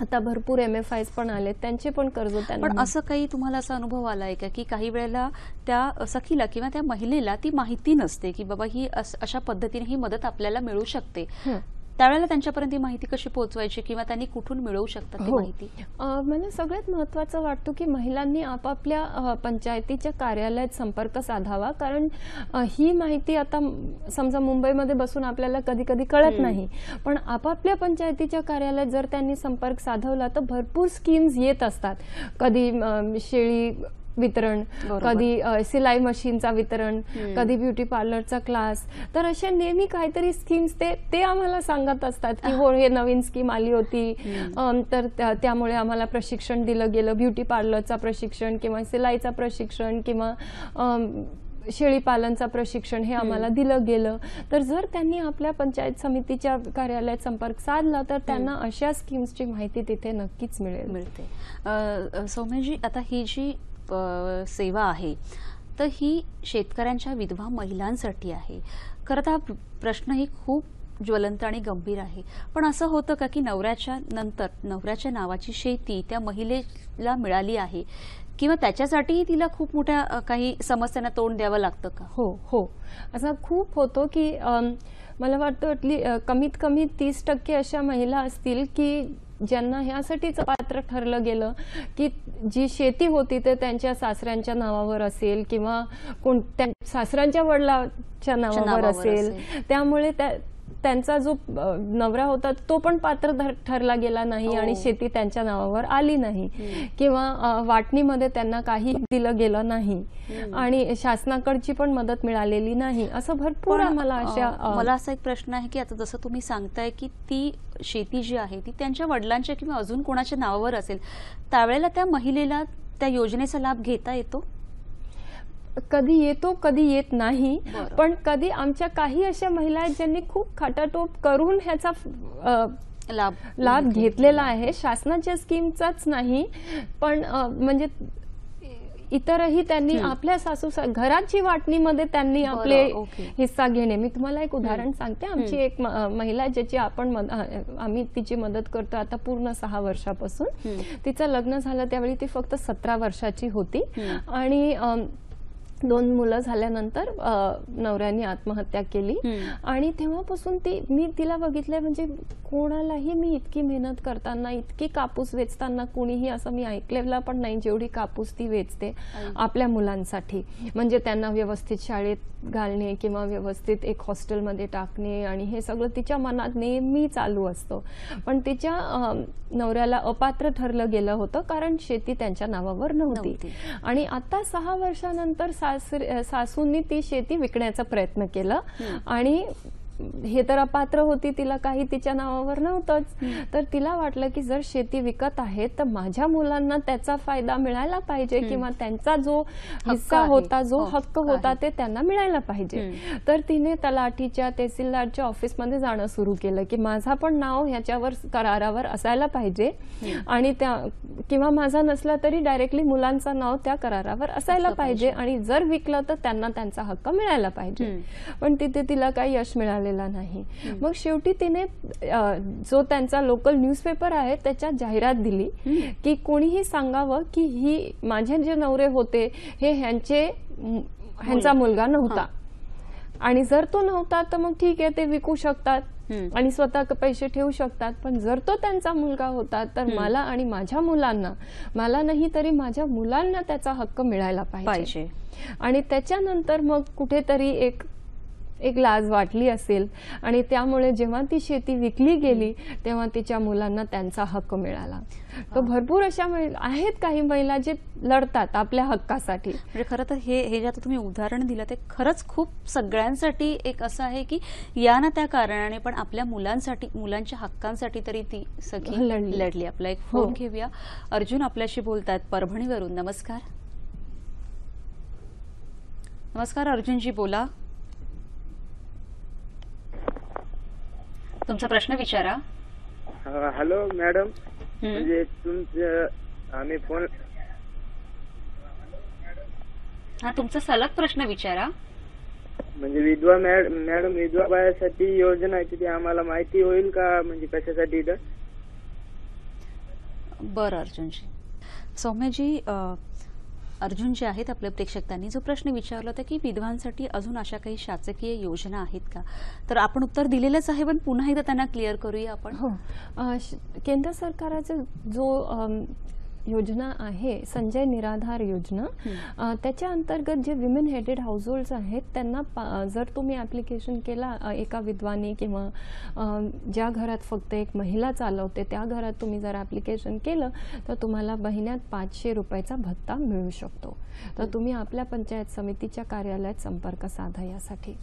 B: आता भरपूर MFIs पण आले, त्यांचे पण कर्ज त्यांना.
A: पण असं काही तुम्हाला असा अनुभव आलाय का की काही वेळेला त्या सखीला किंवा त्या महिलेला ती माहिती नसते की बाबा ही अशा पद्धतीने ही मदत आपल्याला मिळू शकते, त्यावेळेला त्यांच्यापर्यंत ही माहिती कशी पोहोचवायची किंवा त्यांनी कुठून मिळवू शकतात ती माहिती?
B: मला सगळ्यात महत्त्वाचं वाटतं की महिलांनी आपापल्या पंचायतीच्या कार्यालयात संपर्क साधावा, कारण ही माहिती आता समजा मुंबईमध्ये बसून आपल्याला कधी कधी कळत नाही, पण आपापल्या पंचायतीच्या कार्यालयात जर त्यांनी संपर्क साधवला तर भरपूर स्कीम्स येत असतात. कधी शेळी वितरण, कधी सिलाई मशीनचा वितरण, कधी ब्युटी पार्लरचा क्लास, तर अशा नेहमी काहीतरी स्कीम्स ते आम्हाला सांगत असतात की हो हे नवीन स्कीम आली होती तर त्यामुळे आम्हाला प्रशिक्षण दिलं गेलं, ब्युटी पार्लरचा प्रशिक्षण किंवा सिलाईचा प्रशिक्षण किंवा शेळी पालनचा प्रशिक्षण हे आम्हाला दिलं गेलं. तर जर त्यांनी आपल्या पंचायत समितीच्या कार्यालयात संपर्क साधला तर त्यांना अशा स्कीम्सची माहिती तिथे नक्कीच
A: मिळते. सौम्यजी, आता ही जी सेवा आहे तर ही शेतकऱ्यांच्या विधवा महिलांसाठी आहे. खरं तर हा प्रश्नही खूप ज्वलंत आणि गंभीर आहे, पण असं होतं का की नवऱ्याच्या नंतर नवऱ्याच्या नावाची शेती त्या महिलेला मिळाली आहे किंवा त्याच्यासाठीही तिला खूप मोठ्या काही समस्यांना तोंड द्यावं लागतं का?
B: हो, असं खूप होतो की मला वाटतं कमीत कमी 30% अशा महिला असतील की ज्यांना ह्यासाठीच पात्र ठरलं गेलं की जी शेती होती ते त्यांच्या सासऱ्यांच्या नावावर असेल किंवा सासऱ्यांच्या वडिलांच्या नावावर असेल, त्यामुळे त्यांचा जो नवरा होता तो पण पात्र ठरला गेला नाही आणि शेती त्यांच्या नावावर आली नाही किंवा वाटणीमध्ये त्यांना काही दिलं गेलं नाही आणि शासनाकडची पण मदत मिळालेली नाही. असं भरपूर आम्हाला
A: मला असा एक प्रश्न आहे की आता जसं तुम्ही सांगताय की ती शेती जी आहे ती त्यांच्या वडिलांच्या किंवा अजून कोणाच्या नावावर असेल, त्यावेळेला त्या महिलेला त्या योजनेचा लाभ घेता येतो?
B: कधी येतो, कधी येत नाही. पण कधी आमच्या काही अशा महिला आहेत ज्यांनी खूप खाटाटोप करून ह्याचा लाभ घेतलेला आहे. शासनाच्या स्कीमचाच नाही, पण म्हणजे इतरही त्यांनी आपल्या सासू घराची वाटणीमध्ये त्यांनी आपले हिस्सा घेणे. मी तुम्हाला एक उदाहरण सांगते. आमची एक महिला ज्याची आम्ही तिची मदत करतो आता पूर्ण 6 वर्षापासून. तिचं लग्न झालं त्यावेळी ती फक्त 17 वर्षाची होती आणि 2 मुलं झाल्यानंतर नवऱ्याने आत्महत्या केली आणि तेव्हापासून मी तिला बघितलंय, म्हणजे कोणालाही मी इतकी मेहनत करताना, इतकी कापूस वेचताना कोणीही असं मी ऐकलेलं पण नाही जेवढी कापूस ती वेचते आपल्या मुलांसाठी. म्हणजे त्यांना व्यवस्थित शाळेत घालणे किंवा व्यवस्थित एक हॉस्टेलमध्ये टाकणे, आणि हे सगळं तिच्या मनात नेहमी चालू असतं. पण तिच्या नवऱ्याला अपात्र ठरलं गेलं होतं कारण शेती त्यांच्या नावावर नव्हती. आणि आता 6 वर्षानंतर सासूंनी ती शेती विकण्याचा प्रयत्न केला आणि हे तर अपात्र होती, तिला काही तिच्या नावावर नव्हतंच. तर तिला वाटलं की जर शेती विकत आहे तर माझ्या मुलांना त्याचा फायदा मिळायला पाहिजे किंवा त्यांचा जो हिस्सा होता, जो हक्क होता ते त्यांना मिळायला पाहिजे. तर तिने तलाठीच्या, तहसीलदारच्या ऑफिसमध्ये जाणं सुरू केलं की माझा पण नाव ह्याच्यावर करारावर असायला पाहिजे आणि किंवा माझा नसला तरी डायरेक्टली मुलांचं नाव त्या करारावर असायला पाहिजे आणि जर विकलं तर त्यांना त्यांचा हक्क मिळायला पाहिजे. पण तिथे तिला काही यश मिळालं नाही. मग शेवटी तिने जो त्यांचा लोकल न्यूजपेपर आहे त्याच्यात जाहिरात दिली की कोणीही सांगावं की ही माझे जे नवरे होते हे ह्यांचा मुलगा नव्हता, आणि जर तो नव्हता तर मग ठीक आहे, ते विकू शकतात आणि स्वतः पैसे ठेवू शकतात. पण जर तो त्यांचा मुलगा होता तर मला आणि माझ्या मुलांना, मला नाही तरी माझ्या मुलांना त्याचा हक्क मिळायला पाहिजे. आणि त्याच्यानंतर मग कुठेतरी एक लाज वाटली असेल आणि त्यामुळे जेव्हा ती शेती विकली गेली तेव्हा तिच्या मुलांना त्यांचा हक्क मिळाला. तर भरपूर अशा आहेत काही महिला जे लढतात आपल्या हक्कासाठी.
A: म्हणजे खरं तर हे जे आता तुम्ही उदाहरण दिलं ते खरंच खूप सगळ्यांसाठी एक असं आहे की या ना त्या कारणाने पण आपल्या मुलांसाठी, मुलांच्या हक्कांसाठी तरी ती सखी लढली. आपला एक फोन घेऊया. अर्जुन आपल्याशी बोलतात परभणीवरून. नमस्कार. नमस्कार अर्जुनजी, बोला, तुमचा प्रश्न विचारा.
F: हॅलो मॅडम, म्हणजे तुमचं आम्ही फोन,
A: तुमचा सलग प्रश्न विचारा.
F: म्हणजे विधवा मॅडम विधवा बायासाठी योजना आहे ती आम्हाला माहिती होईल का, म्हणजे कशासाठी?
A: बरं अर्जुनजी. सौम्यजी, अर्जुन जे आहेत आपल्या प्रेक्षक त्यांनी जो प्रश्न विचारला होता की विधवांसाठी अजून अशा काही शासकीय योजना आहेत का, तर आपण उत्तर दिलेलंच आहे पण पुन्हा एकदा त्यांना क्लिअर करूया आपण.
B: हो, केंद्र सरकारचा जो योजना आहे संजय निराधार योजना, त्याच्या अंतर्गत जे विमेन हेडेड हाऊसहोल्ड्स आहेत त्यांना जर तुम्ही ऍप्लिकेशन केला एका विधवाने किंवा ज्या घरात फक्त एक महिला चालवते त्या घरात तुम्ही जर ऍप्लिकेशन केलं तर तुम्हाला महिन्यात 500 रुपयाचा भत्ता मिळू शकतो. तर तुम्ही आपल्या पंचायत समितीच्या कार्यालयात संपर्क साधा यासाठी.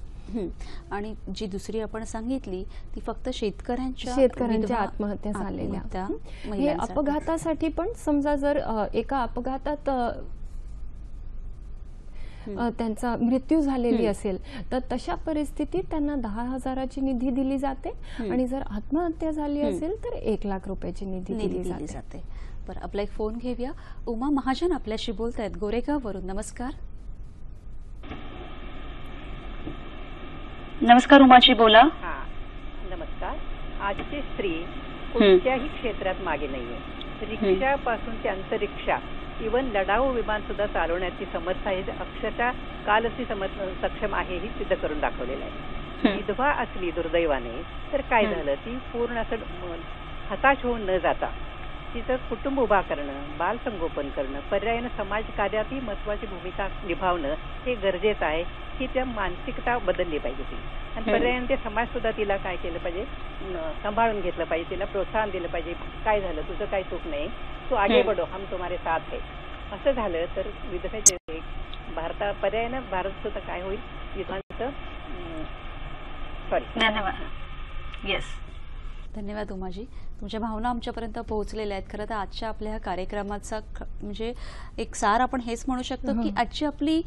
A: आणि जी दुसरी आपण सांगितली ती फक्त शेतकऱ्यांच्या
B: आत्महत्या झालेल्या, हे अपघातासाठी पण समजा जर एका अपघातात त्यांचा मृत्यू झालेली असेल तर तशा परिस्थितीत त्यांना 10,000ची निधी दिली जाते आणि जर आत्महत्या झाली असेल तर 1,00,000 रुपयाची निधी दिली जाते.
A: बरं, आपला एक फोन घेऊया. उमा महाजन आपल्याशी बोलतायत गोरेगाववरून. नमस्कार. नमस्कार उमाजी, बोला.
G: नमस्कार. आजची स्त्री कोणत्याही क्षेत्रात मागे नाहीये. रिक्षापासून ते अंतरिक्षा, इव्हन लढाऊ विमान सुद्धा चालवण्याची समर्थ आहे, अक्षरशः कालच ती सक्षम आहे ही सिद्ध करून दाखवलेलं आहे. विधवा असली दुर्दैवाने तर काय झालं, ती पूर्ण असं हताश होऊन न जाता तिचं कुटुंब उभा करणं, बालसंगोपन करणं, पर्यायानं समाजकार्यातही महत्वाची भूमिका निभावणं हे गरजेचं आहे की त्या मानसिकता बदलली पाहिजे ती. आणि पर्यायानं ते समाज सुद्धा तिला काय केलं पाहिजे, सांभाळून घेतलं पाहिजे, तिला प्रोत्साहन दिलं पाहिजे. काय झालं, तुझं काही चूक नाही, तू आगे बढो, हम तुम्हारे साथ है. असं झालं तर विधवेचे पर्यायानं भारत सुद्धा काय होईल, विधवांचं
A: धन्यवाद उमाजी. तुमच्या भावना आमच्यापर्यंत पोहोचलेल्या आहेत. खरं तर आजच्या आपल्या कार्यक्रमाचा म्हणजे एक सार आपण हेच म्हणू शकतो की आजची आपली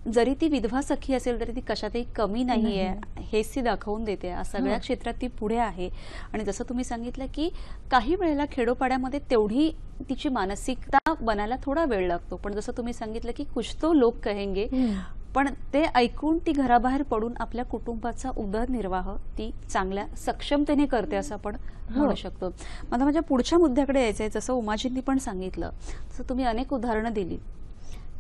A: जरी ती विधवा सखी असेल तरी ती कशातही कमी नाहीये, हेच ती दाखवून देते. सगळ्या क्षेत्रात ती पुढे आहे. आणि जसं तुम्ही सांगितलं की काही वेळेला खेडोपाड्यामध्ये तेवढी तिची मानसिकता बनायला थोडा वेळ लागतो, पण जसं तुम्ही सांगितलं की कुछ तो लोक कहेंगे, पण ते ऐकून ती घराबाहेर पडून आपल्या कुटुंबाचा उदरनिर्वाह ती चांगल्या सक्षमतेने करते असं आपण म्हणू शकतो. मला माझ्या पुढच्या मुद्द्याकडे यायचंय. जसं उमाजींनी पण सांगितलं तसं तुम्ही अनेक उदाहरणं दिली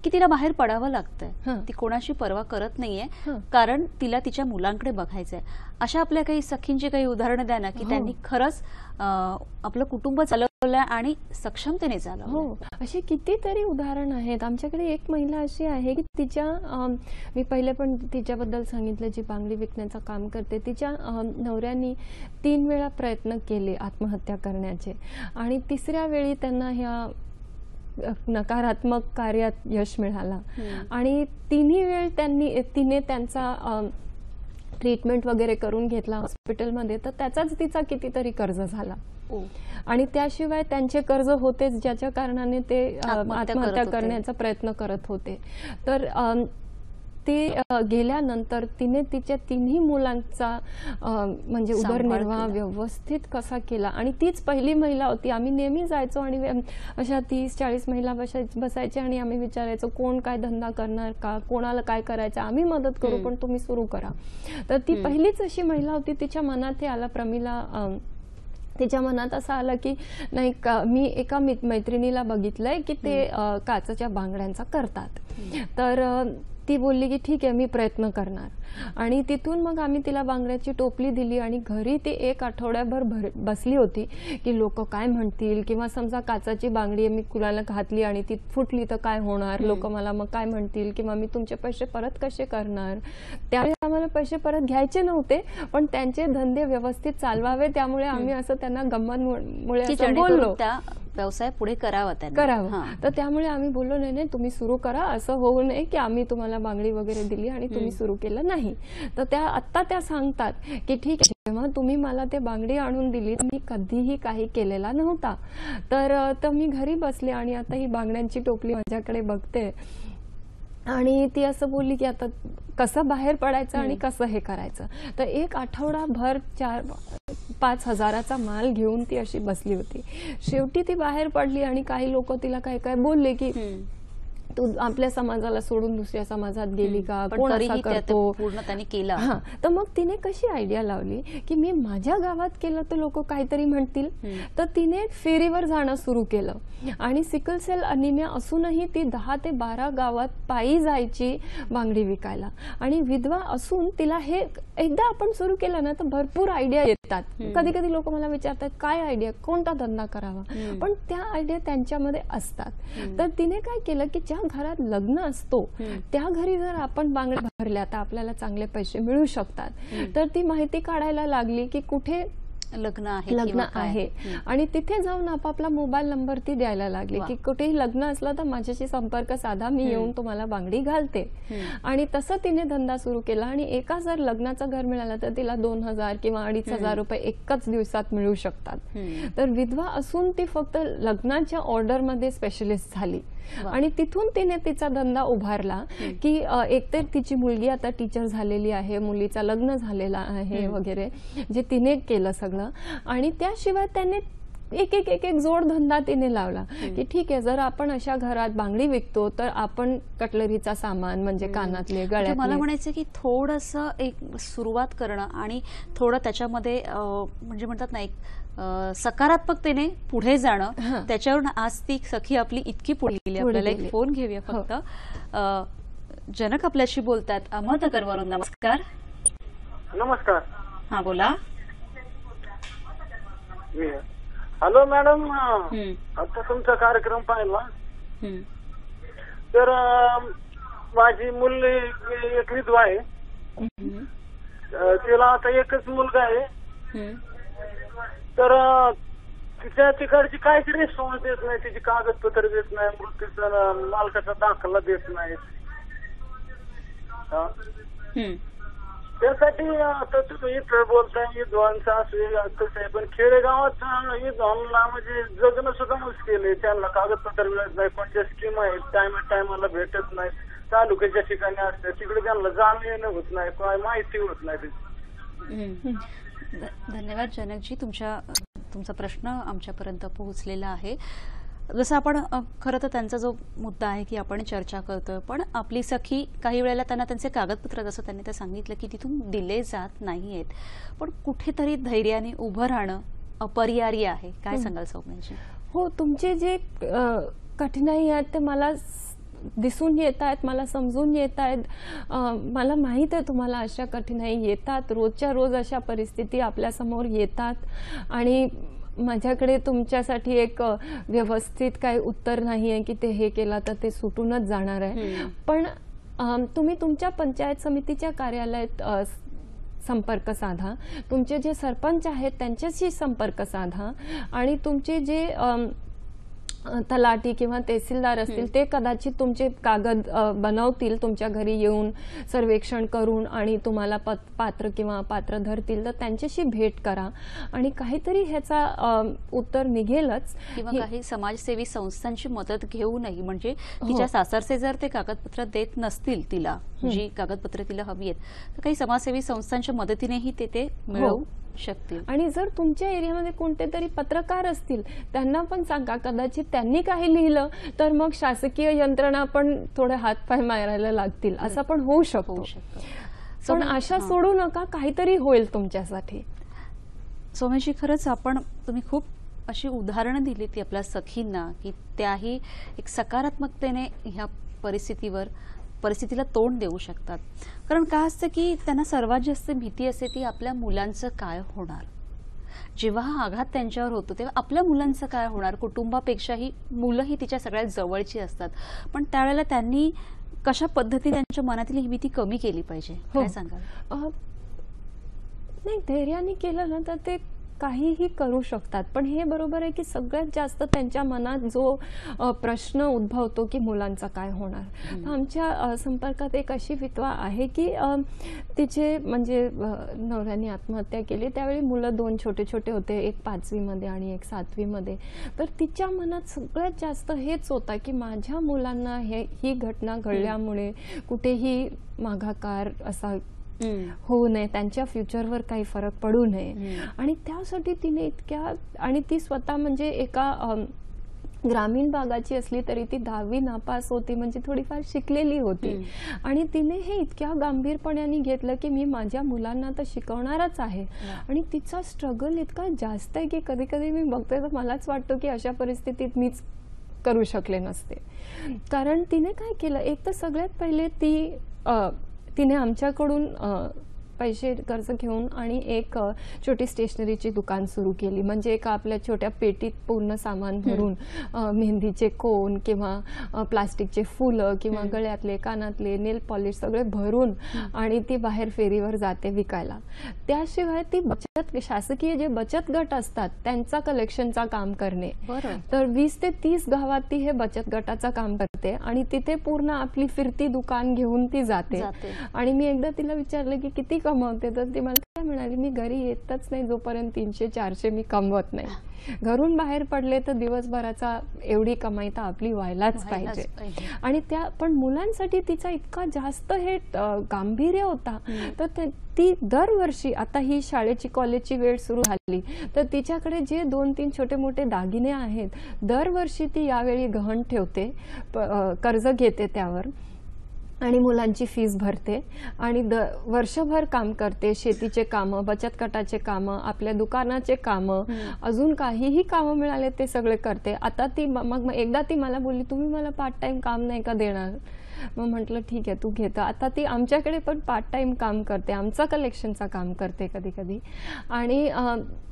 A: की तिला बाहेर पडावं लागतंय,
B: हं.
A: ती कोणाशी पर्वा करत नाहीये,
B: हं.
A: कारण तिला तिच्या मुलांकडे बघायचंय. अशा आपल्या काही सखींची काही उदाहरणं द्या ना, की
B: हो.
A: त्यांनी खरंच आपलं कुटुंब चालवलं आणि सक्षमतेने चालवलं.
B: हो, अशी कितीतरी उदाहरण आहेत. आमच्याकडे एक महिला अशी आहे की तिच्या मी पहिले पण तिच्याबद्दल सांगितलं, जी बांगडी विकण्याचं काम करते. तिच्या नवऱ्यानी 3 वेळा प्रयत्न केले आत्महत्या करण्याचे आणि तिसऱ्या वेळी त्यांना ह्या नकारात्मक कार्यात यश मिळाला आणि तिन्ही वेळ तिने त्यांचा ट्रीटमेंट वगैरे करून घेतला हॉस्पिटलमध्ये, तर त्याचाच तिचा कितीतरी कर्ज झाला. आणि त्याशिवाय त्यांचे कर्ज होतेच, ज्याच्या कारणाने ते आत्महत्या करण्याचा प्रयत्न करत होते. तर ते गेल्यानंतर तिने तिच्या तिन्ही मुलांचा म्हणजे उदरनिर्वाह व्यवस्थित कसा केला. आणि तीच पहिली महिला होती. आम्ही नेहमी जायचो आणि अशा 30-40 महिला बसायच्या आणि आम्ही विचारायचो कोण काय धंदा करणार का, कोणाला काय करायचं, आम्ही मदत करू पण तुम्ही सुरू करा. तर ती पहिलीच अशी महिला होती. तिच्या मनात हे आलं, प्रमिला तिच्या मनात असं आलं की नाही का, मी एका मैत्रिणीला बघितलंय की ते काचेच्या बांगड्यांचा करतात. तर ती बोलली की ठीक आहे, मी प्रयत्न करणार. आणि तिथून मग आम्ही तिला बांगड्याची टोपली दिली आणि घरी ती 1 आठवड्याभर बसली होती की लोक काय म्हणतील, किंवा समजा काचाची बांगडी मी कुणाला घातली आणि ती फुटली तर काय होणार, लोक मला मग काय म्हणतील, किंवा मी तुमचे पैसे परत कसे करणार. त्यावेळी आम्हाला पैसे परत घ्यायचे नव्हते, पण त्यांचे धंदे व्यवस्थित चालवावे, त्यामुळे आम्ही असं त्यांना गंमतमुळे असं बोललो,
A: व्यवसाय पुढे करावा.
B: तर त्यामुळे आम्ही बोललो नाही तुम्ही सुरू करा, असं होऊ नये की आम्ही तुम्हाला बांगडी वगैरे दिली आणि तुम्ही सुरू केलं नाही. तर आता त्या सांगतात की ठीक आहे, जेव्हा तुम्ही मला ते बांगडी आणून दिली मी कधीही काही केलेला नव्हता. तर मी घरी बसले आणि आता ही बांगड्यांची टोपली माझ्याकडे बघते. आणि ती असं बोलली की आता कसं बाहेर पडायचं आणि कसं हे करायचं. तर 1 आठवडाभर 4-5 हजाराचा माल घेऊन ती अशी बसली होती. शेवटी ती बाहेर पडली आणि काही लोक तिला काय काय बोलले की तू आपल्या समाजाला सोडून दुसऱ्या समाजात गेली का, कोण असा करतो,
A: पूर्ण त्यांनी केलं.
B: तर मग तिने कशी आयडिया लावली की मी माझ्या गावात केलं तर लोक काहीतरी म्हणतील. तर तिने फेरीवर जाणं सुरू केलं आणि सिकल सेल अनिमिया असूनही ती 10 ते 12 गावात पायी जायची बांगडी विकायला. आणि विधवा असून तिला हे एकदा आपण सुरू केलं ना तर भरपूर आयडिया येतात. कधी कधी लोक मला विचारतात काय आयडिया, कोणता धंदा करावा, पण त्या आयडिया त्यांच्यामध्ये असतात. तर तिने काय केलं की ज्या घरात लग्न असतो त्या घरी जर आपण बांगड्या भरल्या तर आपल्याला चांगले पैसे मिळू शकतात. तर ती माहिती काढायला लागली की कुठे
A: लग्न आहे
B: आणि तिथे जाऊन आपापला मोबाईल नंबर ती द्यायला लागली की कुठेही लग्न असलं तर माझ्याशी संपर्क साधा, मी येऊन तुम्हाला बांगडी घालते. आणि तसं तिने धंदा सुरू केला. आणि एका जर लग्नाचं घर मिळालं तर तिला 2000 किंवा 2500 रुपये एकाच दिवसात मिळू शकतात. तर विधवा असून ती फक्त लग्नाच्या ऑर्डरमध्ये स्पेशलिस्ट झाली. आणि तिथून तिने तिचा धंदा उभारला की एकतर तिची मुलगी आता टीचर झालेली आहे, मुलीचा लग्न झालेला आहे वगैरे, जे तिने केलं सगळं. आणि त्याशिवाय त्याने एक जोडधंदा तिने लावला की ठीक आहे, जर आपण अशा घरात बांगडी विकतो तर आपण कटलरीचा सामान म्हणजे कानातले, गळ्यातले,
A: मला म्हणायचं की थोडंसं एक सुरुवात करणं आणि थोडं त्याच्यामध्ये म्हणजे म्हणतात ना एक सकारात्मकतेने पुढे जाणं, त्याच्यावरून आज ती सखी आपली इतकी पुढे गेली. आपल्याला एक फोन घेऊया फक्त. जनक आपल्याशी बोलतात अहमदनगरवरून. नमस्कार.
C: नमस्कार.
A: हा बोला.
C: हॅलो मॅडम, आता तुमचा कार्यक्रम पाहिला तर माझी मुलगी एक विधवा आहे. तिला आता एकच मुलगा आहे. तर तिकडची काहीच रिस्पॉन्स देत नाही, तिची कागदपत्र देत नाही, मृत्यूचा मालकाचा दाखला देत नाही. त्यासाठी आता तुम्ही इथं बोलताय विद्वांचा असं कसं आहे, पण खेडेगावात विद्वांना म्हणजे जगणं सुद्धा मुश्किल आहे. त्यांना कागदपत्र मिळत नाही, कोणत्या स्कीम आहेत टायमाला भेटत नाही. तालुक्याच्या ठिकाणी असते तिकडे त्यांना जाणं येणं होत नाही, काय माहिती होत नाही.
A: धन्यवाद जनकजी, तुमचा प्रश्न आमच्यापर्यंत पोहोचलेला आहे. जसं आपण खरं तर त्यांचा जो मुद्दा आहे की आपण चर्चा करतोय, पण आपली सखी काही वेळेला त्यांना त्यांचे कागदपत्र जसं त्यांनी ते सांगितलं की तिथून दिले जात नाहीयेत, पण कुठेतरी धैर्याने उभं राहणं अपरिहार्य आहे. काय सांगाल सौम्याजी?
B: हो, तुमचे जे कठीणाई आहेत ते मला दिसून येत आहेत, मला समजून येत आहेत. मला माहीत आहे तुम्हाला अशा कठीणाई येतात, रोजच्या रोज अशा परिस्थिती आपल्यासमोर येतात आणि माझ्याकडे तुमच्यासाठी एक व्यवस्थित काही उत्तर नाही आहे की ते हे केलं तर ते सुटूनच जाणार आहे. पण तुम्ही तुमच्या पंचायत समितीच्या कार्यालयात संपर्क साधा, तुमचे जे सरपंच आहेत त्यांच्याशी संपर्क साधा आणि तुमचे जे तलाठी किंवा तहसीलदार असतील ते कदाचित तुमचे कागद बनवतील, तुमच्या घरी येऊन सर्वेक्षण करून आणि तुम्हाला पात्र किंवा अपात्र धरतील तर त्यांच्याशी भेट करा आणि काहीतरी ह्याचा उत्तर निघेलच.
A: किंवा काही समाजसेवी संस्थांची मदत घेऊ नये, म्हणजे तिच्या सासरचे जर ते कागदपत्र देत नसतील तिला, जी कागदपत्र तिला हवी आहेत तर काही समाजसेवी संस्थांच्या मदतीनेही ते मिळवू शकतील.
B: आणि जर तुमच्या एरियामध्ये कोणते तरी पत्रकार असतील त्यांना पण सांगा, कदाचित त्यांनी काही लिहिलं तर मग शासकीय यंत्रणा पण थोडे हातपाय मारायला लागतील, असं पण होऊ शकतो. पण आशा सोडू नका, काहीतरी होईल तुमच्यासाठी.
A: सौम्यजी, खरंच तुम्ही खूप अशी उदाहरणं दिली ती आपल्या सखींना की त्याही एक सकारात्मकतेने ह्या परिस्थितीला तोंड देऊ शकतात. कारण काय असतं की त्यांना सर्वात जास्त भीती असते ती आपल्या मुलांचं काय होणार. जेव्हा हा आघात त्यांच्यावर होतो तेव्हा आपल्या मुलांचं काय होणार, कुटुंबापेक्षाही मुलंही तिच्या सगळ्यात जवळची असतात. पण त्यावेळेला त्यांनी कशा पद्धतीने त्यांच्या मनातील ही भीती कमी केली पाहिजे, काय सांगाल?
B: नाही, धैर्याने केलं ना तर ते काहीही करू शकतात. पण हे बरोबर आहे की सगळ्यात जास्त त्यांच्या मनात जो प्रश्न उद्भवतो की मुलांचा काय होणार. आमच्या संपर्कात एक अशी विधवा आहे की तिचे म्हणजे नवऱ्याने आत्महत्या केली, त्यावेळी मुलं 2 छोटे छोटे होते, एक 5वी मध्ये आणि एक 7वी मध्ये. तर तिच्या मनात सगळ्यात जास्त हेच होता की माझ्या मुलांना ही घटना घडल्यामुळे कुठेही मागाकार असा होऊ नये, त्यांच्या फ्युचरवर काही फरक पडू नये. आणि त्यासाठी तिने आणि ती स्वतः म्हणजे एका ग्रामीण भागाची असली तरी ती 10वी नापास होती, म्हणजे थोडीफार शिकलेली होती. आणि तिने हे इतक्या गांभीर्यपणाने घेतलं की मी माझ्या मुलांना तर शिकवणारच आहे. आणि तिचा स्ट्रगल इतका जास्त आहे की कधी कधी मी बघते तर मलाच वाटतं की अशा परिस्थितीत मीच करू शकले नसते. कारण तिने काय केलं, एक तर सगळ्यात पहिले तिने आमच्याकडून पैसे कर्ज घेऊन आणि एक छोटी स्टेशनरीची दुकान सुरू केली. म्हणजे एका आपल्या छोट्या पेटीत पूर्ण सामान भरून मेहंदीचे कोन किंवा प्लास्टिकचे फुलं किंवा गळ्यातले कानातले नेल पॉलिश सगळे भरून आणि ती बाहेर फेरीवर जाते विकायला. त्याशिवाय ती शासकीय जे बचत गट असतात त्यांचा कलेक्शनचा काम करणे. तर 20 ते 30 गावात ती हे बचत गटाचं काम करते आणि तिथे पूर्ण आपली फिरती दुकान घेऊन ती जाते. आणि मी एकदा तिला विचारलं की किती कमवते, तर ती मला काय म्हणाली, मी घरी येतच नाही जोपर्यंत 300-400 मी कमवत नाही. घरून बाहेर पडले तर दिवसभराचा एवढी कमाई तर आपली व्हायलाच पाहिजे. आणि पण मुलांसाठी तिचा इतका जास्त हे गांभीर्य होता. तर ती दरवर्षी, आता ही शाळेची कॉलेजची वेळ सुरू झाली तर तिच्याकडे जे 2-3 छोटे मोठे दागिने आहेत दरवर्षी ती यावेळी गहण ठेवते, कर्ज घेते त्यावर आणि मुलांची फीस भरते आणि वर्षभर काम करते. शेतीचे कामं, बचत गटाचे कामं, आपल्या दुकानाचे कामं, अजून काहीही कामं मिळाले ते सगळे करते. आता ती मग एकदा ती मला बोलली, तुम्ही मला पार्ट टाइम काम नाही का देणार? मग म्हटलं ठीक आहे तू घेतं. आता ती आमच्याकडे पण पार्ट टाइम काम करते, आमचा कलेक्शनचा काम करते कधी कधी. आणि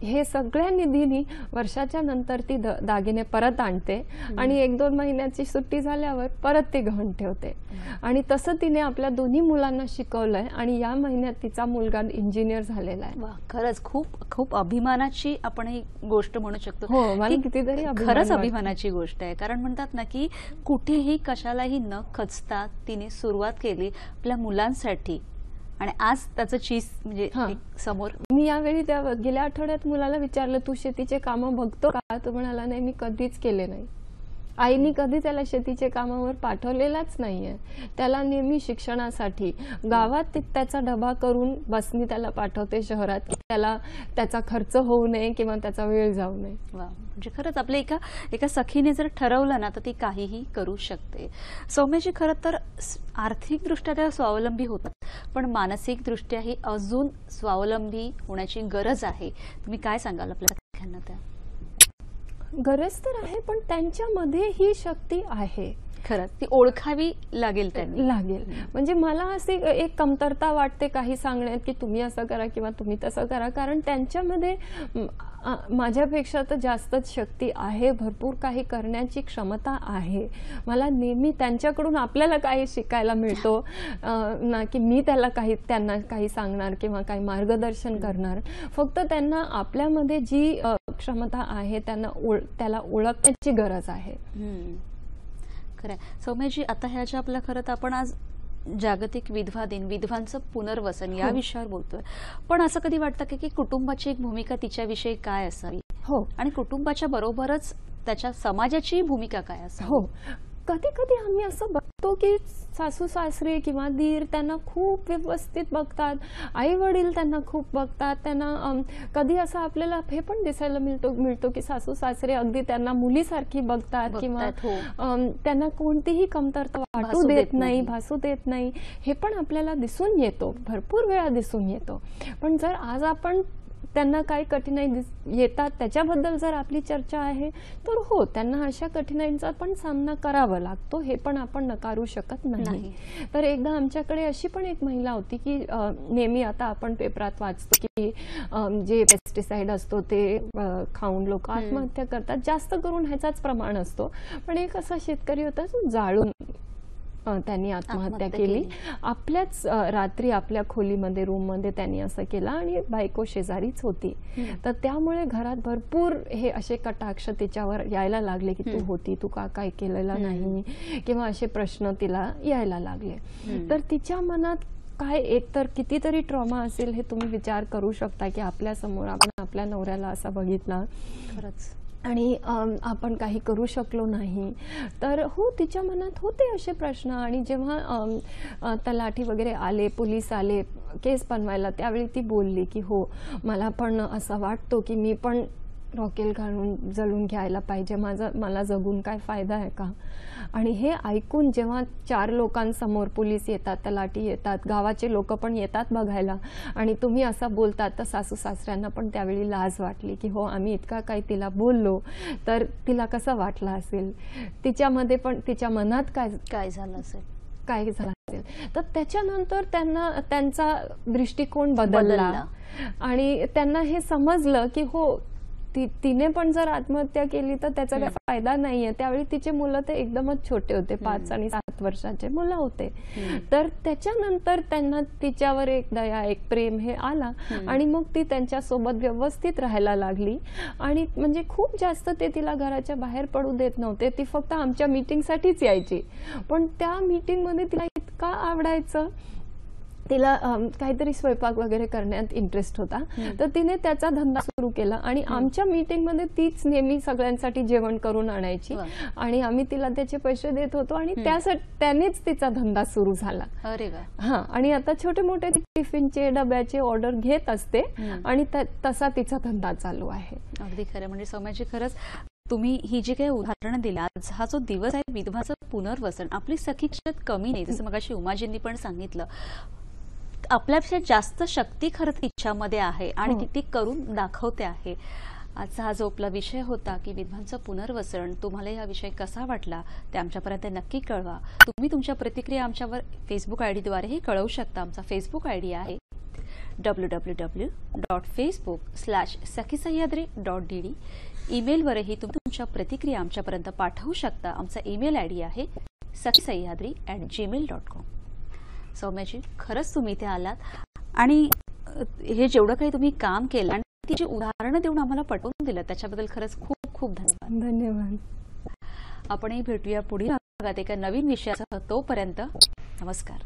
B: हे सगळ्या निधीनी वर्षाच्या नंतर ती दागिने परत आणते आणि 1-2 महिन्याची सुट्टी झाल्यावर परत ते गहण ठेवते. आणि तसं तिने आपल्या दोन्ही मुलांना शिकवलंय आणि या महिन्यात तिचा मुलगा इंजिनियर झालेला आहे.
A: खरंच खूप खूप अभिमानाची आपण ही गोष्ट म्हणू शकतो.
B: हो, मला कितीतरी
A: खरंच अभिमानाची गोष्ट आहे. कारण म्हणतात ना की कुठेही कशालाही न खचता तिने सुरुवात केली आपल्या मुलांसाठी आणि आज त्याचं चीज म्हणजे समोर.
B: मी यावेळी गेल्या आठवड्यात मुलाला विचारलं, तू शेतीचे कामं बघतो का? तो म्हणाला, नाही मी कधीच केले नाही. आईनी कधी त्याला शेतीचे कामावर पाठवलेलाच नाहीये. त्याला नेहमी शिक्षणासाठी गावात त्याचा डबा करून बसनी त्याला पाठवते शहरात, त्याला त्याचा खर्च होऊ नये किंवा त्याचा वेळ जाऊ नये.
A: म्हणजे खरंच आपल्या एका सखीने जर ठरवलं ना तर ती काहीही करू शकते. सौम्यजी, खरं तर आर्थिकदृष्ट्या त्या स्वावलंबी होतात पण मानसिकदृष्ट्याही अजून स्वावलंबी होण्याची गरज आहे. तुम्ही काय सांगाल आपल्या सख्यांना? त्या
B: गरज तर आहे पण त्यांच्यामध्ये ही शक्ती आहे.
A: खरंच ती ओळखावी लागेल त्यांनी.
B: लागेल. म्हणजे मला अशी एक कमतरता वाटते काही सांगण्यात की तुम्ही असं करा किंवा तुम्ही तसं करा, कारण त्यांच्यामध्ये माझ्यापेक्षा तर जास्तच शक्ती आहे, भरपूर काही करण्याची क्षमता आहे. मला नेहमी त्यांच्याकडून आपल्याला काही शिकायला मिळतो ना, की मी त्यांना काही सांगणार किंवा काही मार्गदर्शन करणार. फक्त त्यांना आपल्यामध्ये जी क्षमता आहे त्याला ओळखण्याची गरज आहे.
A: खरंय. सौम्याजी, आता ह्या ज्या आपल्या खरं तर आपण आज जागतिक विधवा दिन, विधवांचं पुनर्वसन या विषयावर बोलतोय, पण असं कधी वाटतं की कुटुंबाची एक भूमिका तिच्याविषयी काय असावी?
B: हो.
A: आणि कुटुंबाच्या बरोबरच त्याच्या समाजाची भूमिका काय असावी?
B: हो. कधी कधी आम्ही असं बघतो की सासू सासरे किंवा दीर त्यांना खूप व्यवस्थित बघतात, आई वडील त्यांना खूप बघतात. त्यांना कधी असं आपल्याला हे पण दिसायला मिळतो की सासू सासरे अगदी त्यांना मुलीसारखी बघतात किंवा त्यांना कोणतीही कमतरता वाटू देत नाही, भासू देत नाही. हे पण आपल्याला दिसून येतो, भरपूर वेळा दिसून येतो. पण जर आज आपण त्यांना काही कठीणाई येतात त्याच्याबद्दल जर आपली चर्चा आहे तर हो, त्यांना अशा कठीणाईंचा पण सामना करावा लागतो, हे पण आपण नकारू शकत नाही. तर एकदा आमच्याकडे अशी पण एक महिला होती की नेहमी आता आपण पेपरात वाचतो की जे पेस्टिसाइड असतो ते खाऊन लोक आत्महत्या करतात, जास्त करून ह्याचाच प्रमाण असतो. पण एक असा शेतकरी होता जो जाळून त्यांनी आत्महत्या केली. आपल्याच रात्री आपल्या खोलीमध्ये, रूममध्ये त्यांनी असं केलं आणि बायको शेजारीच होती. तर त्यामुळे घरात भरपूर हे असे कटाक्ष तिच्यावर यायला लागले की तू होती, तू का काय केलेलं नाही, किंवा असे प्रश्न तिला यायला लागले. तर तिच्या मनात काय एकतर कितीतरी ट्रॉमा असेल हे तुम्ही विचार करू शकता की आपल्या समोर आपण आपल्या नवऱ्याला असा बघितला
A: खरंच
B: आणि आपण काही करू शकलो नाही. तर हो, तिच्या मनात होते असे प्रश्न. आणि जेव्हा तलाठी वगैरे आले, पोलीस आले केस बनवायला, त्यावेळी ती बोलली की हो, मला पण असं वाटतो की मी पण रॉकेल घालून जळून घ्यायला पाहिजे, मला जगून काय फायदा आहे का. आणि हे ऐकून जेव्हा 4 लोकांसमोर पोलीस येतात, तलाठी येतात, गावाचे लोक पण येतात बघायला, आणि तुम्ही असं बोलतात, तर सासू सासऱ्यांना पण त्यावेळी लाज वाटली की हो, आम्ही इतका काही तिला बोललो तर तिला कसं वाटलं असेल, तिच्यामध्ये पण तिच्या मनात काय झालं असेल. तर त्याच्यानंतर त्यांचा दृष्टिकोन बदलला आणि त्यांना हे समजलं की हो, तिने पण जर आत्महत्या केली तर त्याचा काही फायदा नाहीये. त्यावेळी तिचे मुलं ते एकदमच छोटे होते, 5 आणि 7 वर्षाचे मुलं होते. तर त्याच्यानंतर त्यांना तिच्यावर एक दया, एक प्रेम हे आला आणि मग ती त्यांच्यासोबत व्यवस्थित राहायला लागली. आणि म्हणजे खूप जास्त ते तिला घराच्या बाहेर पडू देत नव्हते. ती फक्त आमच्या मीटिंगसाठीच यायची, पण त्या मीटिंगमध्ये तिला इतका आवडायचं, तिला काहीतरी स्वयंपाक वगैरे करण्यात इंटरेस्ट होता. तर तिने त्याचा धंदा सुरू केला आणि आमच्या मीटिंगमध्ये तीच नेहमी सगळ्यांसाठी जेवण करून आणायची आणि आम्ही तिला त्याचे पैसे देत होतो आणि त्यानेच तिचा धंदा सुरू झाला.
A: अरे वा.
B: हा. आणि आता छोटे मोठे टिफिनचे, डब्याचे ऑर्डर घेत असते आणि तसा तिचा धंदा चालू आहे.
A: अगदी खरं. म्हणजे सौम्याजी, खरंच तुम्ही ही जी काही उदाहरणं दिली, आज हा जो दिवस आहे विधवाचं पुनर्वसन, आपली सखी कशात कमी नाही, जसं मगाशी उमाजींनी पण सांगितलं. आपल्यापेक्षा जास्त शक्ती खरंच तिच्यामध्ये आहे आणि ती करून दाखवते आहे. आजचा हा जो आपला विषय होता की विधवांचं पुनर्वसन, तुम्हाला हा विषय कसा वाटला ते आमच्यापर्यंत नक्की कळवा. तुम्ही तुमच्या प्रतिक्रिया आमच्यावर फेसबुक आयडीद्वारेही कळवू शकता. आमचा फेसबुक आयडी आहे www.facebook/sakhisayadri.dd. ईमेलवरही तुम्ही तुमच्या प्रतिक्रिया आमच्यापर्यंत पाठवू शकता. आमचा ईमेल आयडी आहे sakhisayadri@gmail.com. सौम्याजी, खरंच तुम्ही इथे आलात आणि हे जेवढं काही तुम्ही काम केलं आणि ती जी उदाहरणं देऊन आम्हाला पटवून दिलं त्याच्याबद्दल खरंच खूप खूप धन्यवाद. आपणही भेटूया पुढील भागात एका नवीन विषयासह. तोपर्यंत नमस्कार.